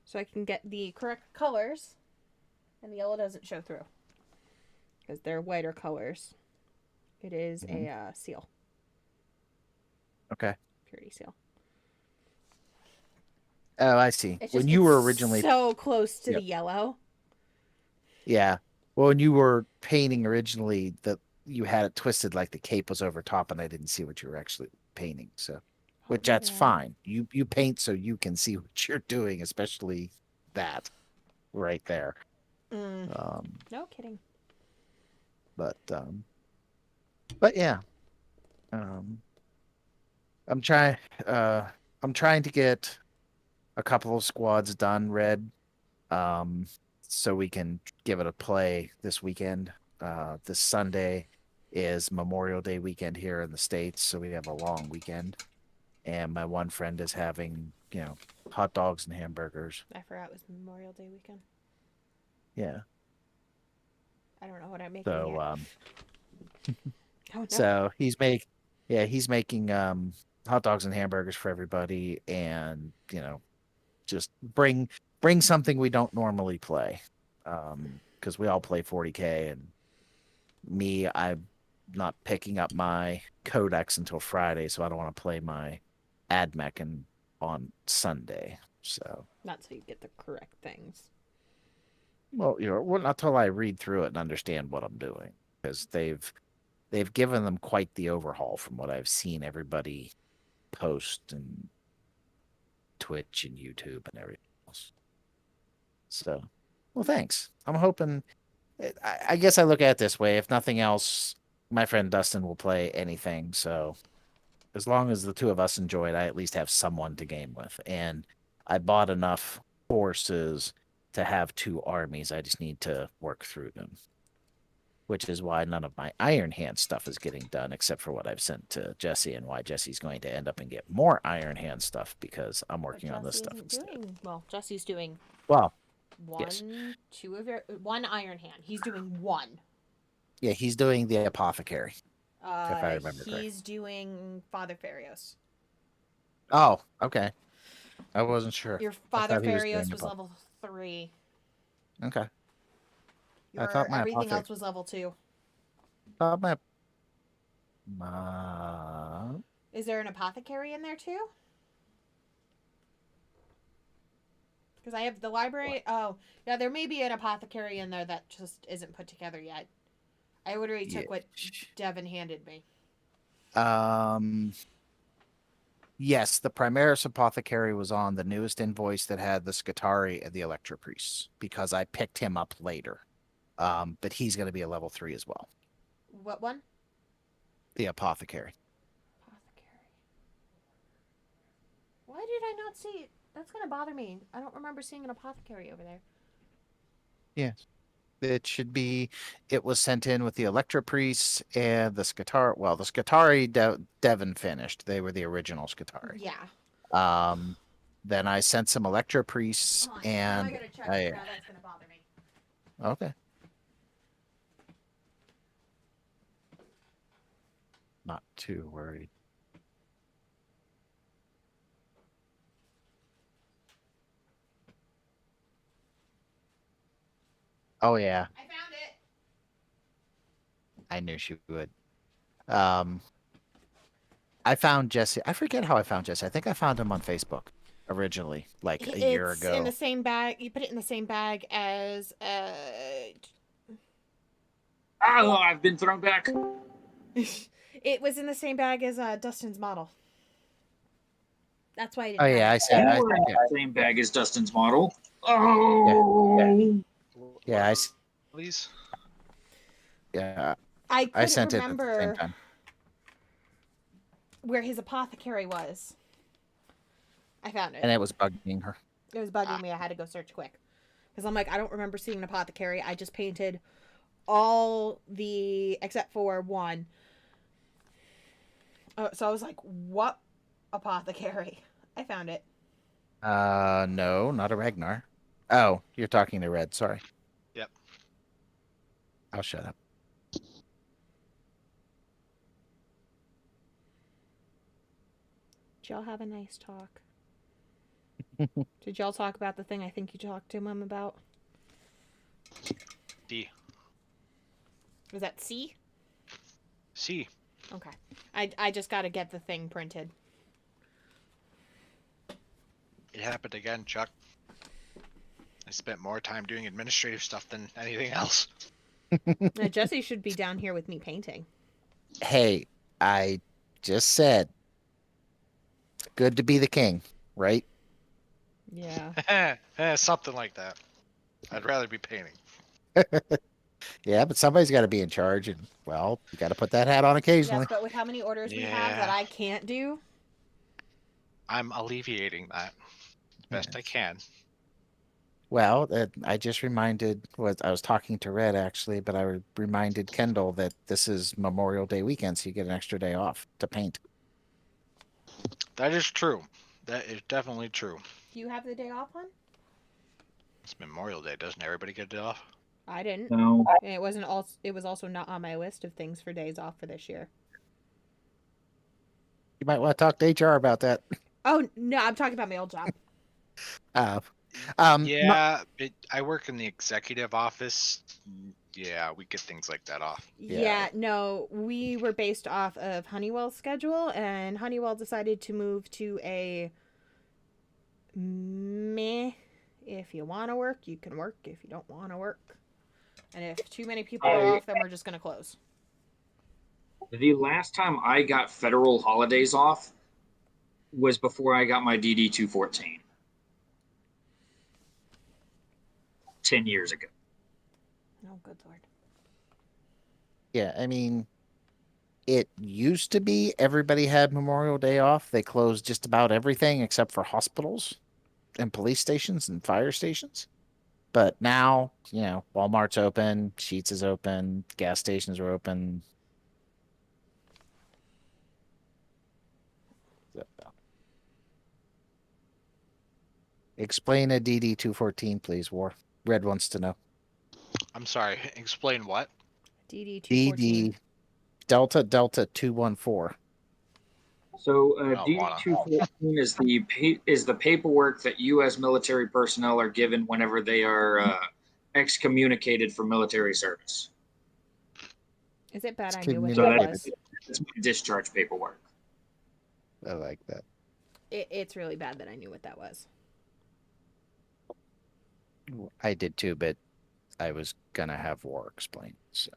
so I can get the correct colors, and the yellow doesn't show through because they're whiter colors. It is a seal. Okay. Purity seal. Oh, I see. It's When you were originally so close to the yellow. Yeah. Well, when you were painting originally, you had it twisted like the cape was over top, and I didn't see what you were actually painting. So, which that's fine. You paint so you can see what you're doing, especially that right there. No kidding. But yeah, um, I'm trying. I'm trying to get a couple of squads done, Red, so we can give it a play this weekend. This Sunday is Memorial Day weekend here in the States, so we have a long weekend. And my one friend is having, hot dogs and hamburgers. I forgot it was Memorial Day weekend. Yeah. I don't know what I'm making So, yet. Oh, no. so he's making hot dogs and hamburgers for everybody, and just bring something we don't normally play, because we all play 40K, and me, I'm not picking up my codex until Friday, so I don't want to play my AdMech on Sunday. So Not so you get the correct things. well, not until I read through it and understand what I'm doing, because they've given them quite the overhaul from what I've seen everybody post and Twitch and YouTube and everything else. So, well, thanks. I'm hoping. I guess I look at it this way: if nothing else, my friend Dustin will play anything. So, as long as the two of us enjoy it, I at least have someone to game with. And I bought enough forces to have 2 armies. I just need to work through them, which is why none of my Iron Hand stuff is getting done, except for what I've sent to Jesse, and why Jesse's going to end up and get more Iron Hand stuff because I'm working on this stuff instead. Well, Jesse's doing Well, one, yes. 2 of your one Iron Hand. He's doing 1. Yeah, he's doing the Apothecary. If I remember correctly. He's doing Father Farios. Oh, okay. I wasn't sure. Your I Father thought he was Farios doing was the- level 3. Okay. Your thought my everything Apothec- else was level 2. Thought my Is there an apothecary in there too? Because I have the library. Oh, yeah, there may be an apothecary in there that just isn't put together yet. I already took what Devin handed me. Yes, the Primaris Apothecary was on the newest invoice that had the Scutari and the Electro Priests, because I picked him up later. But he's going to be a level 3 as well. What one? The Apothecary. Apothecary. Why did I not see it? That's going to bother me. I don't remember seeing an apothecary over there. Yes. It should be. It was sent in with the Electro Priests and the Scutari. Well, the Scutari Devin finished. They were the original Scutari. Yeah. Then I sent some Electro Priests, and now I gotta check. Now that's gonna bother me. Okay. Not too worried. Oh yeah, I found it. I knew she would. I found Jesse. I forget how I found Jesse. I think I found him on Facebook originally, like a year ago. It's in the same bag. You put it in the same bag as Oh, I've been thrown back. it was in the same bag as Dustin's model. That's why I didn't. Oh yeah, I said. You were in the same bag as Dustin's model. Oh. Yeah, Please. yeah. I couldn't sent it at the remember same time. where his apothecary was. I found it. And it was bugging her. It was bugging me. I had to go search quick. Because I'm like, I don't remember seeing an apothecary. I just painted all the, except for one. So I was like, what apothecary? I found it. No, not a Ragnar. Oh, you're talking to Red. Sorry. Yep. I'll shut up. Did y'all have a nice talk? Did y'all talk about the thing I think you talked to him about? D. Was that C? C. Okay. I just got to get the thing printed. It happened again, Chuck. I spent more time doing administrative stuff than anything else. Now, Jesse should be down here with me painting. Hey, I just said, good to be the king, right? Yeah. Something like that. I'd rather be painting. Yeah, but somebody's got to be in charge, and well, you got to put that hat on occasionally. Yes, but with how many orders we have that Yeah. I can't do, I'm alleviating that best I can. Well, I just reminded was I was talking to Red actually, but reminded Kendall that this is Memorial Day weekend, so you get an extra day off to paint. That is true. That is definitely true. do you have the day off on? It's Memorial Day. Doesn't everybody get it off? I didn't. No, And it wasn't also. It was also not on my list of things for days off for this year. You might want to talk to HR about that. Oh no, I'm talking about my old job. Uh, Yeah, I work in the executive office. Yeah, we get things like that off. Yeah, no, we were based off of Honeywell's schedule, and Honeywell decided to move to a meh. If you want to work, you can work. If you don't want to work, and if too many people are off, then we're just gonna close. the last time I got federal holidays off was before I got my DD 214. 10 years ago. Oh, good lord. yeah, I mean, it used to be everybody had Memorial Day off. They closed just about everything except for hospitals and police stations and fire stations. But now, Walmart's open, Sheetz is open, gas stations are open. So, explain a DD 214, please, War. Red wants to know. I'm sorry. Explain what? DD 214. DD Delta Delta 214. So Oh, DD wanna. 214 is the paperwork that U.S. military personnel are given whenever they are excommunicated from military service. Is it bad? It's I knew what So that communicated. was. that's my discharge paperwork. I like that. It's really bad that I knew what that was. I did too, but I was gonna have War explain. So.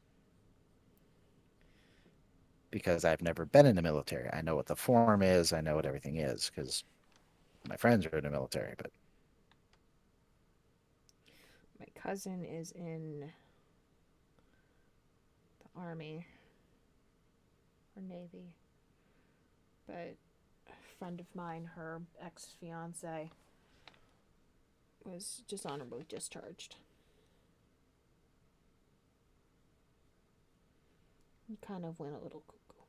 Because I've never been in the military. I know what the form is. I know what everything is because my friends are in the military. But My cousin is in the Army or Navy. But a friend of mine, her ex-fiance, was dishonorably discharged. He kind of went a little cuckoo.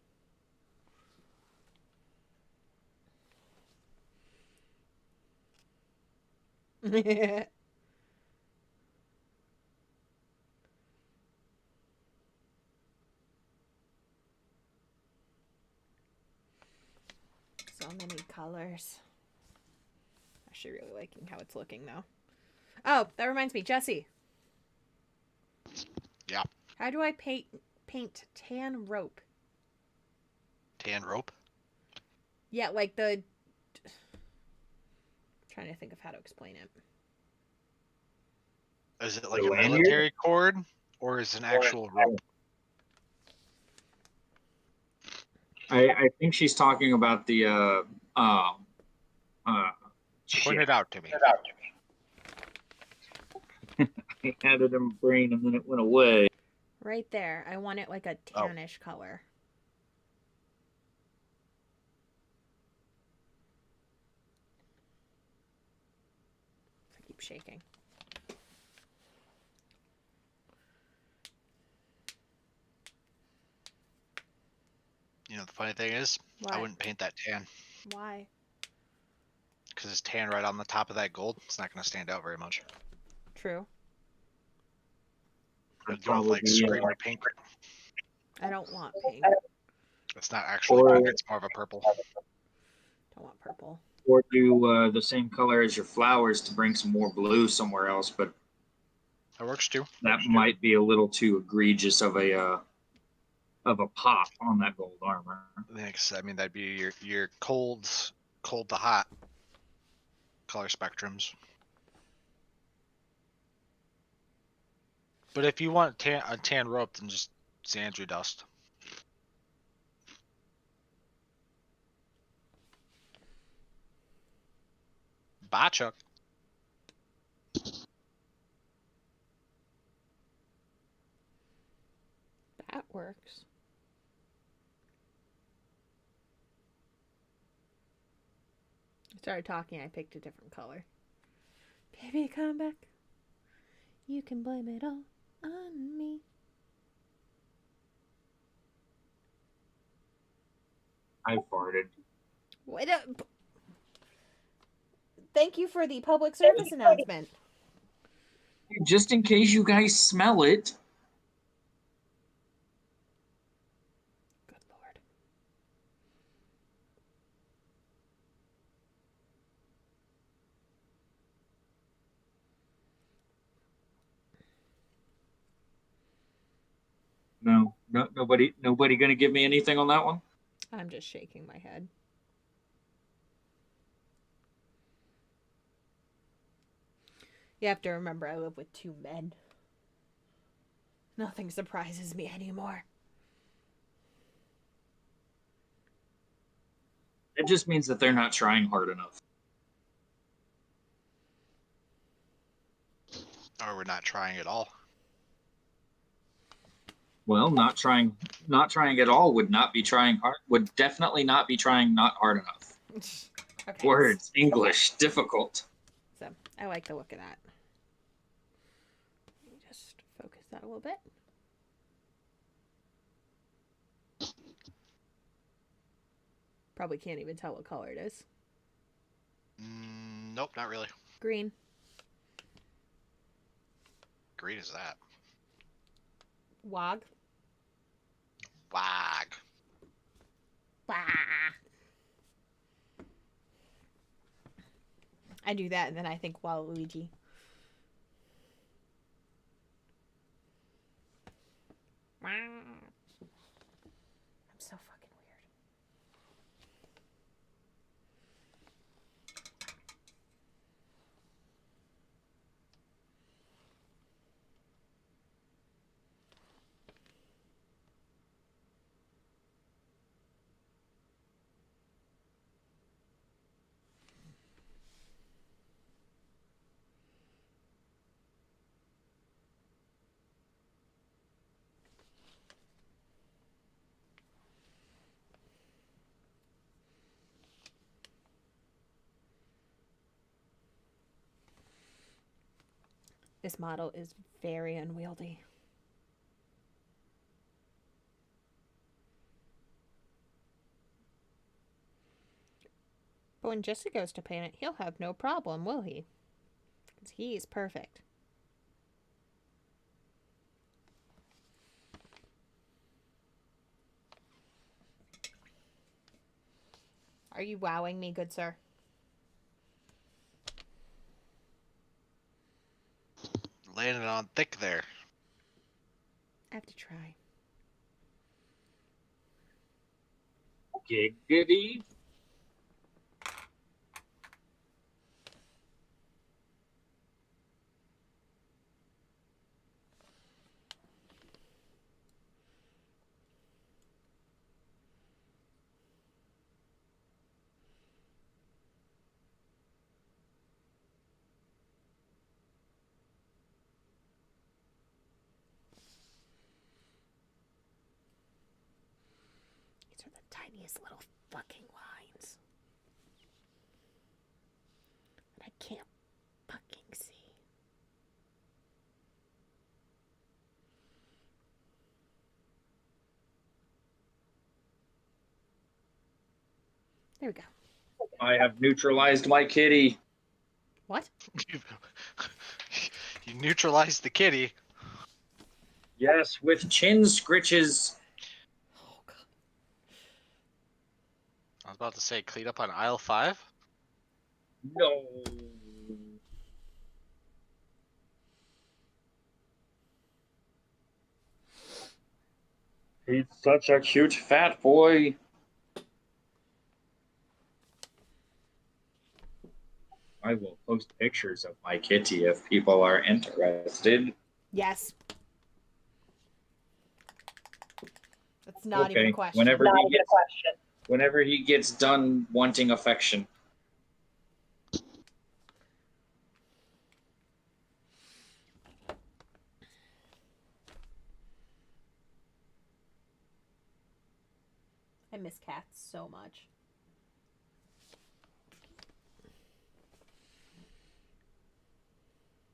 So many colors. Actually really liking how it's looking though. Oh, that reminds me, Jesse. Yeah. How do I paint tan rope? Tan rope? Yeah, like the trying to think of how to explain it. Is it like The a lanyard? military cord or is it an actual rope? I think she's talking about the Point it out to me. I had it in my brain and then it went away. Right there. I want it like a tannish color. I keep shaking. You know, the funny thing is, What? I wouldn't paint that tan Why? because it's tan right on the top of that gold. It's not going to stand out very much. True. I'd go with like screamer pink. I don't want pink. It's not actually Or- pink. It's more of a purple. Don't want purple. Or do the same color as your flowers to bring some more blue somewhere else, but That works too. that might be a little too egregious of a pop on that gold armor. Thanks. I mean, that'd be your cold to hot color spectrums. But if you want a tan rope, then just Xandri dust. Bye, Chuck. Started talking, I picked a different color. Baby, come back. You can blame it all on me. I farted. Wait up. Thank you for the public service announcement. Just in case you guys smell it. Good lord. No, nobody gonna give me anything on that one. I'm just shaking my head. You have to remember I live with 2 men. Nothing surprises me anymore. It just means that they're not trying hard enough. Or we're not trying at all. Well, not trying at all would not be trying hard. Would definitely not be trying not hard enough. Okay. Words, English, difficult. So, I like the look of that. Let me just focus that a little bit. Probably can't even tell what color it is. Nope, not really. Green. Green is that. Wog. Wag. Wah. I do that and then I think Waluigi. Wah. I'm so fucking weird. This model is very unwieldy. But when Jesse goes to paint it, he'll have no problem, will he? Because he's perfect. Are you wowing me, good sir? Laying it on thick there. I have to try. Giggity. These are the tiniest little fucking lines. And I can't fucking see. There we go. I have neutralized my kitty. What? You neutralized the kitty. Yes, with chin scritches. Oh, God. I was about to say, clean up on aisle 5. No. He's such a cute fat boy. I will post pictures of my kitty if people are interested. Yes. That's not even a question. Whenever he gets done wanting affection. I miss cats so much.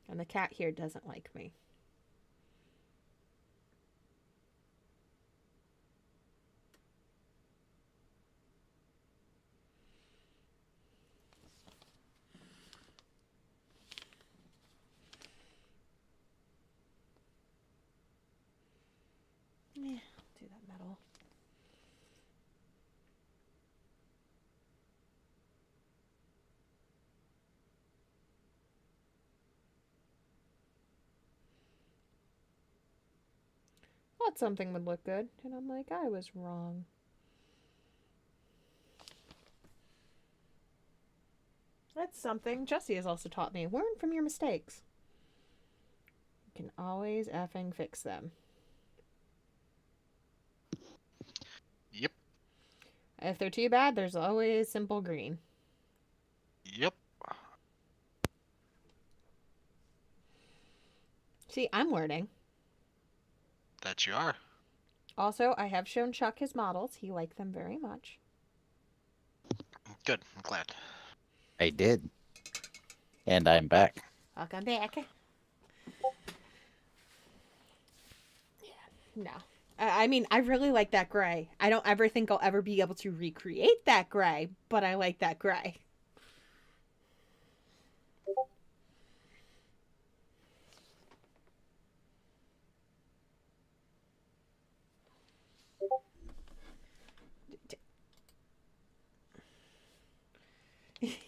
And the cat here doesn't like me. Yeah, I'll do that metal. Thought something would look good, and I'm like, I was wrong. That's something Jesse has also taught me. Learn from your mistakes. You can always effing fix them. Yep. If they're too bad, there's always simple green. Yep. See, I'm learning. That you are. Also, I have shown Chuck his models. He liked them very much. Good. I'm glad. I did. And I'm back. Welcome back. No. I mean, I really like that gray. I don't ever think I'll ever be able to recreate that gray, but I like that gray.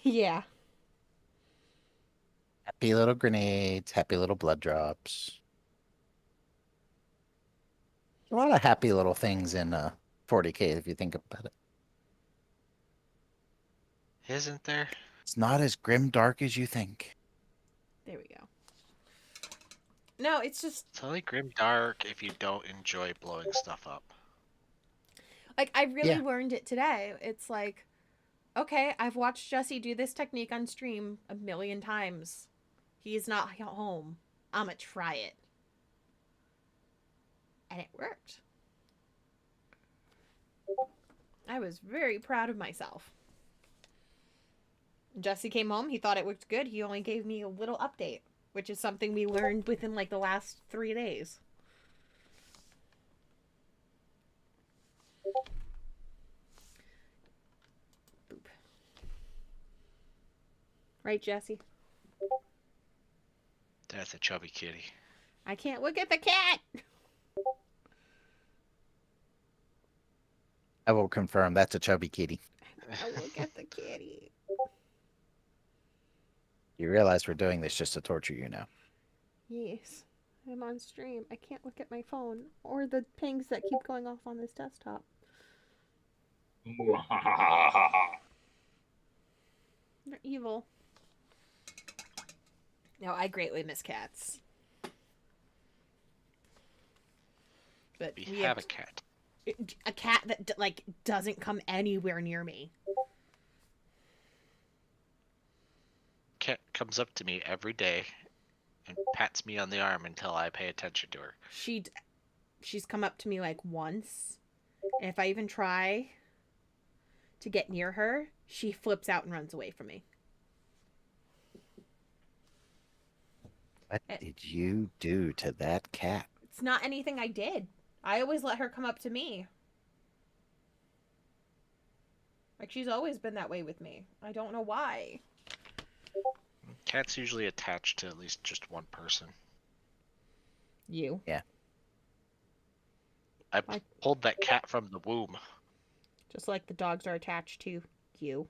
Yeah. Happy little grenades, happy little blood drops. A lot of happy little things in 40K if you think about it. Isn't there? It's not as grim dark as you think. There we go. No, it's just It's only grim dark if you don't enjoy blowing stuff up. like I really Yeah. learned it today. It's like, okay, I've watched Jesse do this technique on stream a million times. He's not home. I'ma try it. And it worked. I was very proud of myself. Jesse came home. He thought it looked good. He only gave me a little update, which is something we learned within like the last 3 days. Boop. Right, Jesse? That's a chubby kitty. I can't look at the cat. I will confirm that's a chubby kitty. I look at the kitty. You realize we're doing this just to torture you now. Yes. I'm on stream. I can't look at my phone or the pings that keep going off on this desktop. They're evil. No, I greatly miss cats. But We have a cat. a cat that like doesn't come anywhere near me. Cat comes up to me every day and pats me on the arm until I pay attention to her. She's come up to me like once, and if I even try to get near her, she flips out and runs away from me. What did you do to that cat? It's not anything I did. I always let her come up to me. Like, she's always been that way with me. I don't know why. Cat's usually attached to at least just one person. You. I Why? pulled that cat from the womb. Just like the dogs are attached to you.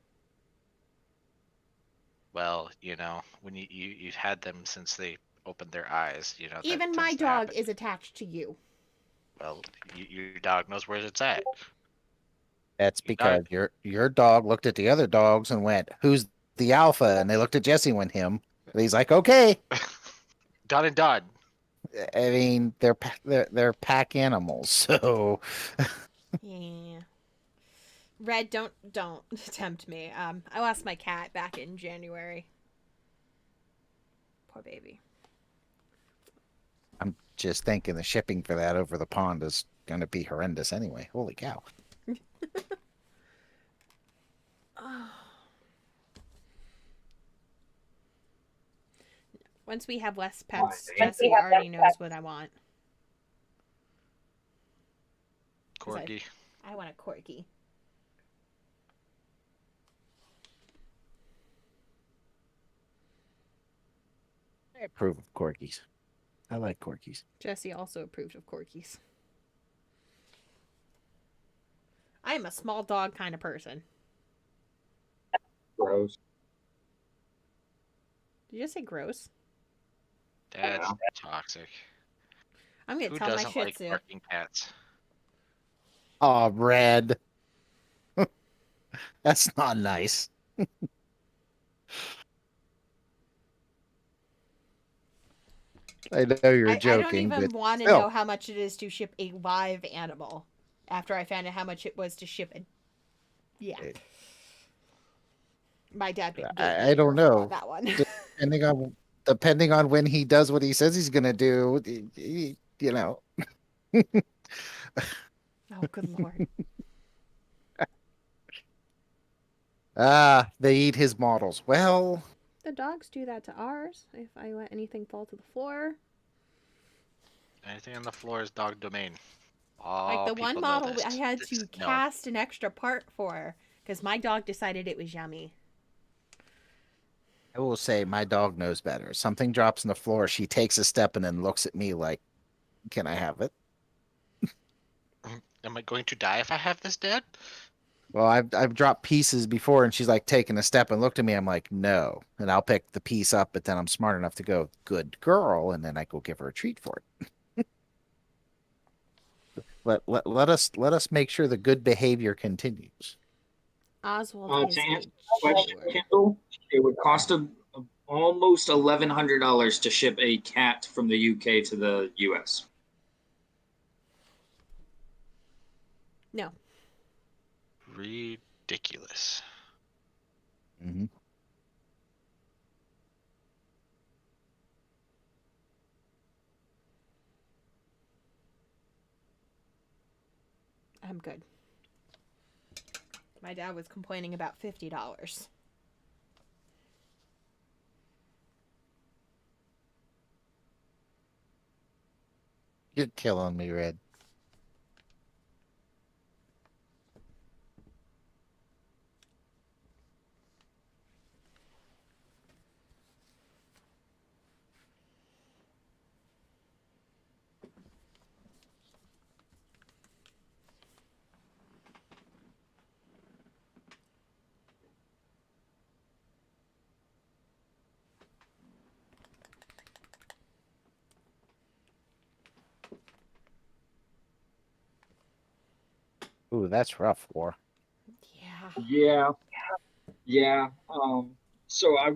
Well, you know, when you've had them since they opened their eyes, you know. That Even tends my to dog happen. is attached to you. Well, your dog knows where it's at. That's Your dog- because your dog looked at the other dogs and went, "Who's the alpha?" And they looked at Jesse and went, "Him." And he's like, "Okay." Done and done. I mean, they're pack animals, so Yeah. Red, don't tempt me. I lost my cat back in January. Poor baby. I'm just thinking the shipping for that over the pond is going to be horrendous anyway. Holy cow! Once we have less pets, Jesse already knows what I want. 'Cause Corgi. I want a corgi. I approve of corgis. I like corgis. Jesse also approved of corgis. I am a small dog kind of person. Gross. Did you just say gross? That's toxic. I'm gonna Who tell my doesn't Shih like Tzu. barking cats? Oh, Red. That's not nice. I know you're I don't joking, even but want to still. know how much it is to ship a live animal after I found out how much it was to ship a. Yeah. My dad gave me I the don't earful on know. that one. Depending on when he does what he says he's gonna do, you know. Oh, good lord. They eat his models. Well, The dogs do that to ours. If I let anything fall to the floor. Anything on the floor is dog domain. Like All the one people know model this. I had This to is known. cast an extra part for because my dog decided it was yummy. I will say my dog knows better. Something drops on the floor, she takes a step and then looks at me like, "Can I have it?" Am I going to die if I have this, Dad? Well, I've dropped pieces before, and she's like taking a step and looked at me. I'm like, "No," and I'll pick the piece up, but then I'm smart enough to go, "Good girl," and then I go give her a treat for it. Let us make sure the good behavior continues. Oswald is To a answer that question, chewer. Kendall, it would cost almost $1,100 to ship a cat from the UK to the US. No. Ridiculous. Hmm. I'm good. My dad was complaining about $50. You're killing me, Red. Ooh, that's rough, War. Yeah. Yeah, yeah. So I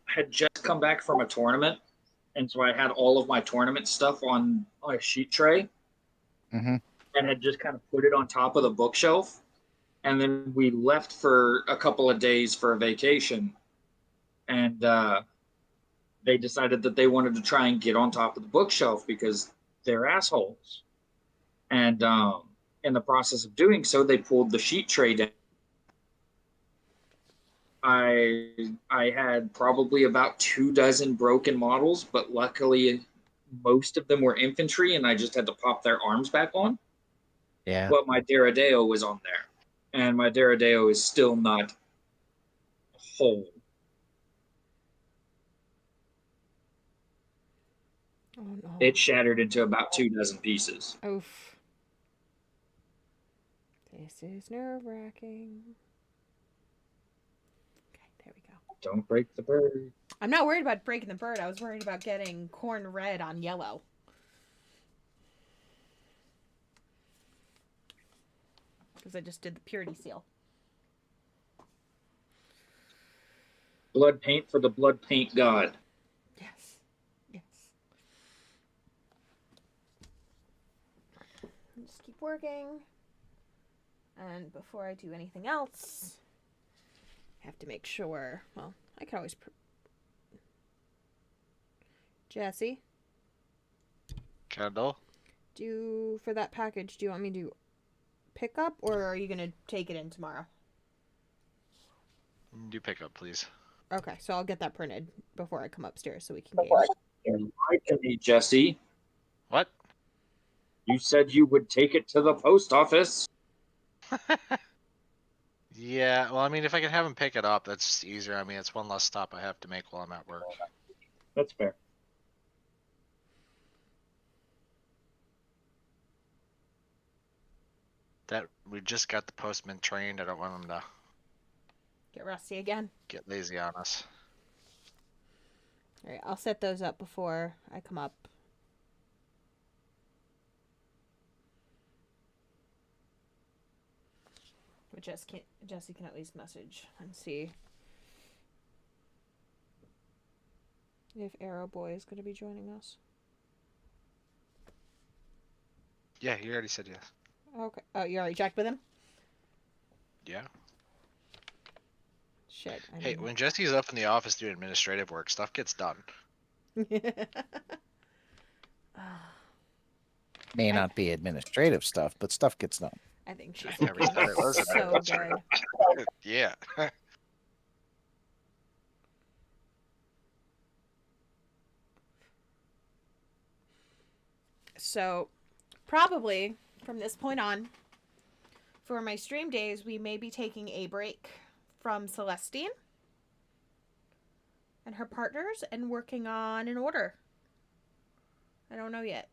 had just come back from a tournament, and so I had all of my tournament stuff on a sheet tray, Hmm. and had just kind of put it on top of the bookshelf. And then we left for a couple of days for a vacation, and they decided that they wanted to try and get on top of the bookshelf because they're assholes. And in the process of doing so, they pulled the sheet tray down. I had probably about 2 dozen broken models, but luckily most of them were infantry, and I just had to pop their arms back on. Yeah. But my Deradeo was on there, and my Deradeo is still not whole. Oh no. It shattered into about 2 dozen pieces. Oof. This is nerve-wracking. Okay, there we go. Don't break the bird. I'm not worried about breaking the bird. I was worried about getting corn red on yellow. Because I just did the purity seal. Blood paint for the blood paint god. Yes. Yes. Just keep working. And before I do anything else, I have to make sure. Well, I can always. Jesse, Kendall? for that package, do you want me to pick up or are you going to take it in tomorrow? Do pick up, please. Okay, so I'll get that printed before I come upstairs so we can game. You lied to me, Jesse. What? You said you would take it to the post office. Yeah, well, I mean, if I can have him pick it up, that's easier. I mean, it's one less stop I have to make while I'm at work. That's fair. That we just got the postman trained. I don't want him to Get rusty again. get lazy on us. All right, I'll set those up before I come up. But Jesse can at least message and see if Arrow Boy is going to be joining us. Yeah, he already said yes. Okay. Oh, you already checked with him? Yeah. Shit. Hey, when Jesse's up in the office doing administrative work, stuff gets done. May not be administrative stuff, but stuff gets done. I think she's I never said it was so administrative. good. Yeah. So, probably from this point on, for my stream days, we may be taking a break from Celestine and her partners and working on an order. I don't know yet.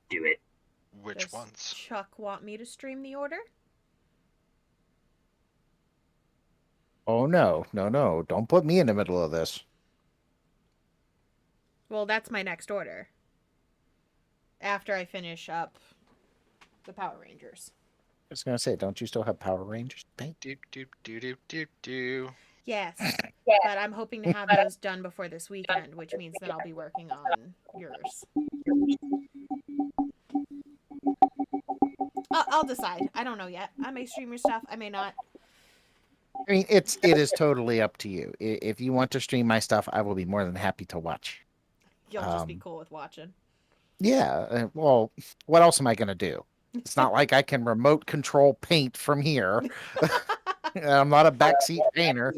Do it. Which Does ones? Chuck want me to stream the order? Oh no, no, no! Don't put me in the middle of this. Well, that's my next order. After I finish up the Power Rangers. I was gonna say, don't you still have Power Rangers paint? Doop doop doop doop doop doo. Yes, but I'm hoping to have those done before this weekend, which means that I'll be working on yours. I'll decide. I don't know yet. I may stream your stuff. I may not. I mean, it is totally up to you. If you want to stream my stuff, I will be more than happy to watch. You'll just be cool with watching. Yeah. Well, what else am I gonna do? It's not like I can remote control paint from here. I'm not a backseat painter.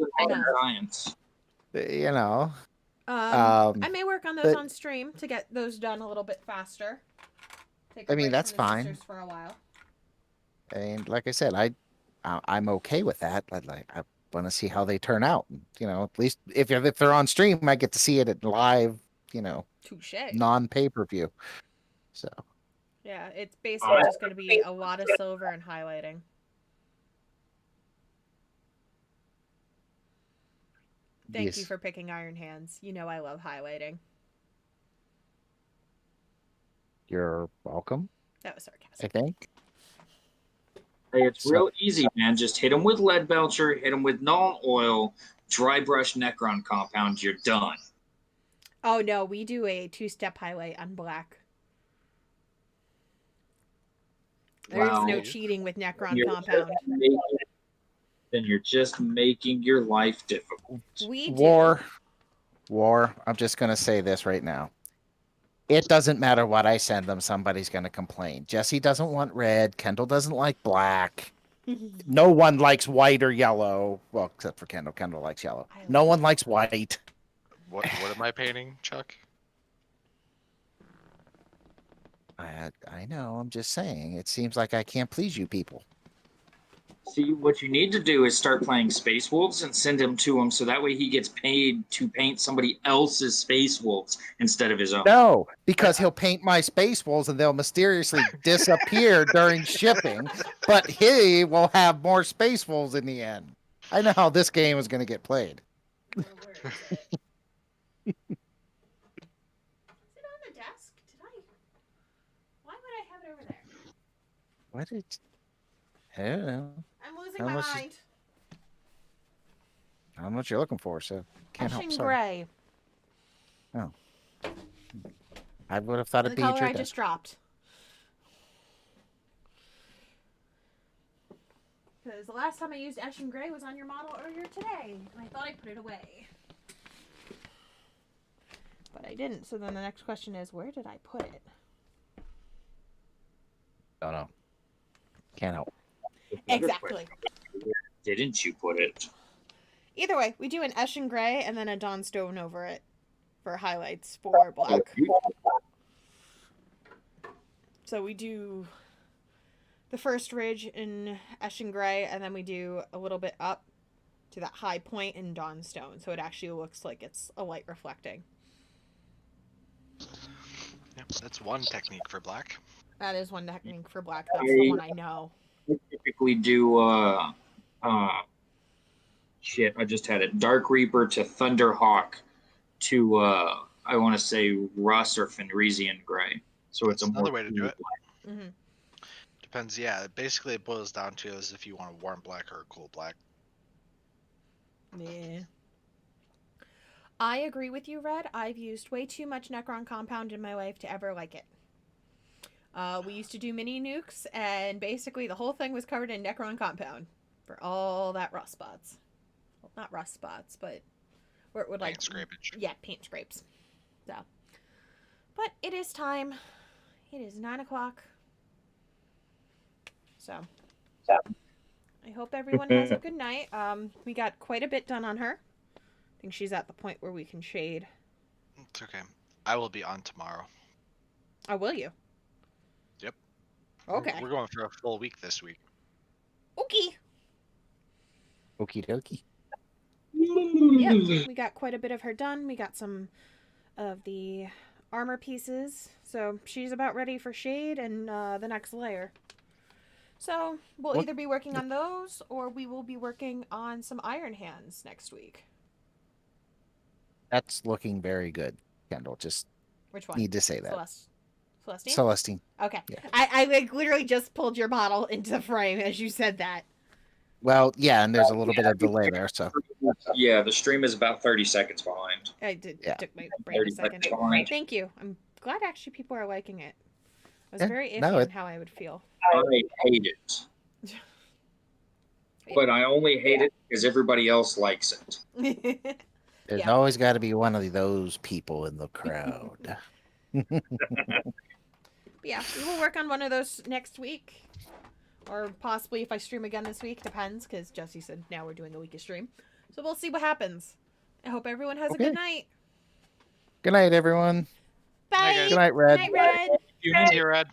Science. You know. I may work on those on stream to get those done a little bit faster. Take a I mean, break that's from the fine. sisters for a while. And like I said, I'm okay with that. I want to see how they turn out. You know, at least if they're on stream, I get to see it at live. You know, Touche. non-pay-per-view. So. Yeah, it's basically just going to be a lot of silver and highlighting. Thank you for picking Iron Hands. You know I love highlighting. You're welcome. That was sarcasm. I think. Hey, it's real easy, man. Just hit them with lead belcher, hit them with null oil, dry brush Necron compound. You're done. Oh no, we do a 2-step highlight on black. There's no cheating with Necron compound. Then you're just making your life difficult. We do. War. I'm just gonna say this right now. It doesn't matter what I send them, somebody's gonna complain. Jesse doesn't want red, Kendall doesn't like black. No one likes white or yellow. Well, except for Kendall. Kendall likes yellow. No one likes white. What am I painting, Chuck? I know, I'm just saying. It seems like I can't please you people. See, what you need to do is start playing Space Wolves and send him to him so that way he gets paid to paint somebody else's Space Wolves instead of his own. No, because he'll paint my Space Wolves and they'll mysteriously disappear during shipping, but he will have more Space Wolves in the end. I know how this game is going to get played. Is it on the desk? Why would I have it over there? What did... I don't know. I'm losing my mind. I don't know what you're looking for, so can't help. Ashing Sorry. gray. Oh. I would have thought it'd be the color your I desk. just dropped. Because the last time I used Ashing gray was on your model earlier today, and I thought I put it away. But I didn't, so then the next question is, where did I put it? Don't know. Can't help. Exactly. Didn't you put it? Either way, we do an Eshin Gray and then a Dawnstone over it for highlights for black. So we do the first ridge in Eshin Gray, and then we do a little bit up to that high point in Dawnstone, so it actually looks like it's a light reflecting. Yep, that's one technique for black. That is one technique for black. That's the one I know. I typically do shit, I just had it. Dark Reaper to Thunderhawk to I want to say Russ or Fenrisian Gray. So it's That's a another more way to do it. Mm-hmm. Depends, yeah. Basically, it boils down to is if you want a warm black or a cool black. Yeah. I agree with you, Red. I've used way too much Necron Compound in my life to ever like it. We used to do mini nukes, and basically the whole thing was covered in Necron Compound for all that rust spots. Well, not rust spots, but where it would Paint scrapage. Yeah, paint scrapes. So, but it is time. It is 9 o'clock. So, I hope everyone has a good night. We got quite a bit done on her. I think she's at the point where we can shade. It's okay. I will be on tomorrow. Oh, will you? Yep. Okay. We're going for a full week this week. Okay. Okie dokie. Yep. We got quite a bit of her done. We got some of the armor pieces. So she's about ready for shade and the next layer. So we'll either be working on those or we will be working on some Iron Hands next week. That's looking very good, Kendall. Just Which one? need to say that. Celestine? Celestine. Okay. Yeah. I like literally just pulled your model into the frame as you said that. Well, yeah, and there's a little bit of delay there, so. Yeah, the stream is about 30 seconds behind. I did. Yeah. Took my brain a 30 second. seconds behind. Thank you. I'm glad actually people are liking it. I was Yeah, very iffy no, on it- how I would feel. I hate it. But I only hate it because everybody else likes it. There's Yeah. always got to be one of those people in the crowd. But yeah, we will work on one of those next week. Or possibly if I stream again this week. Depends, because Jesse said now we're doing a weekly stream. So we'll see what happens. I hope everyone has a Okay. good night. Good night, everyone. Bye. guys. Good night, Red. Night, Red. See you, Red.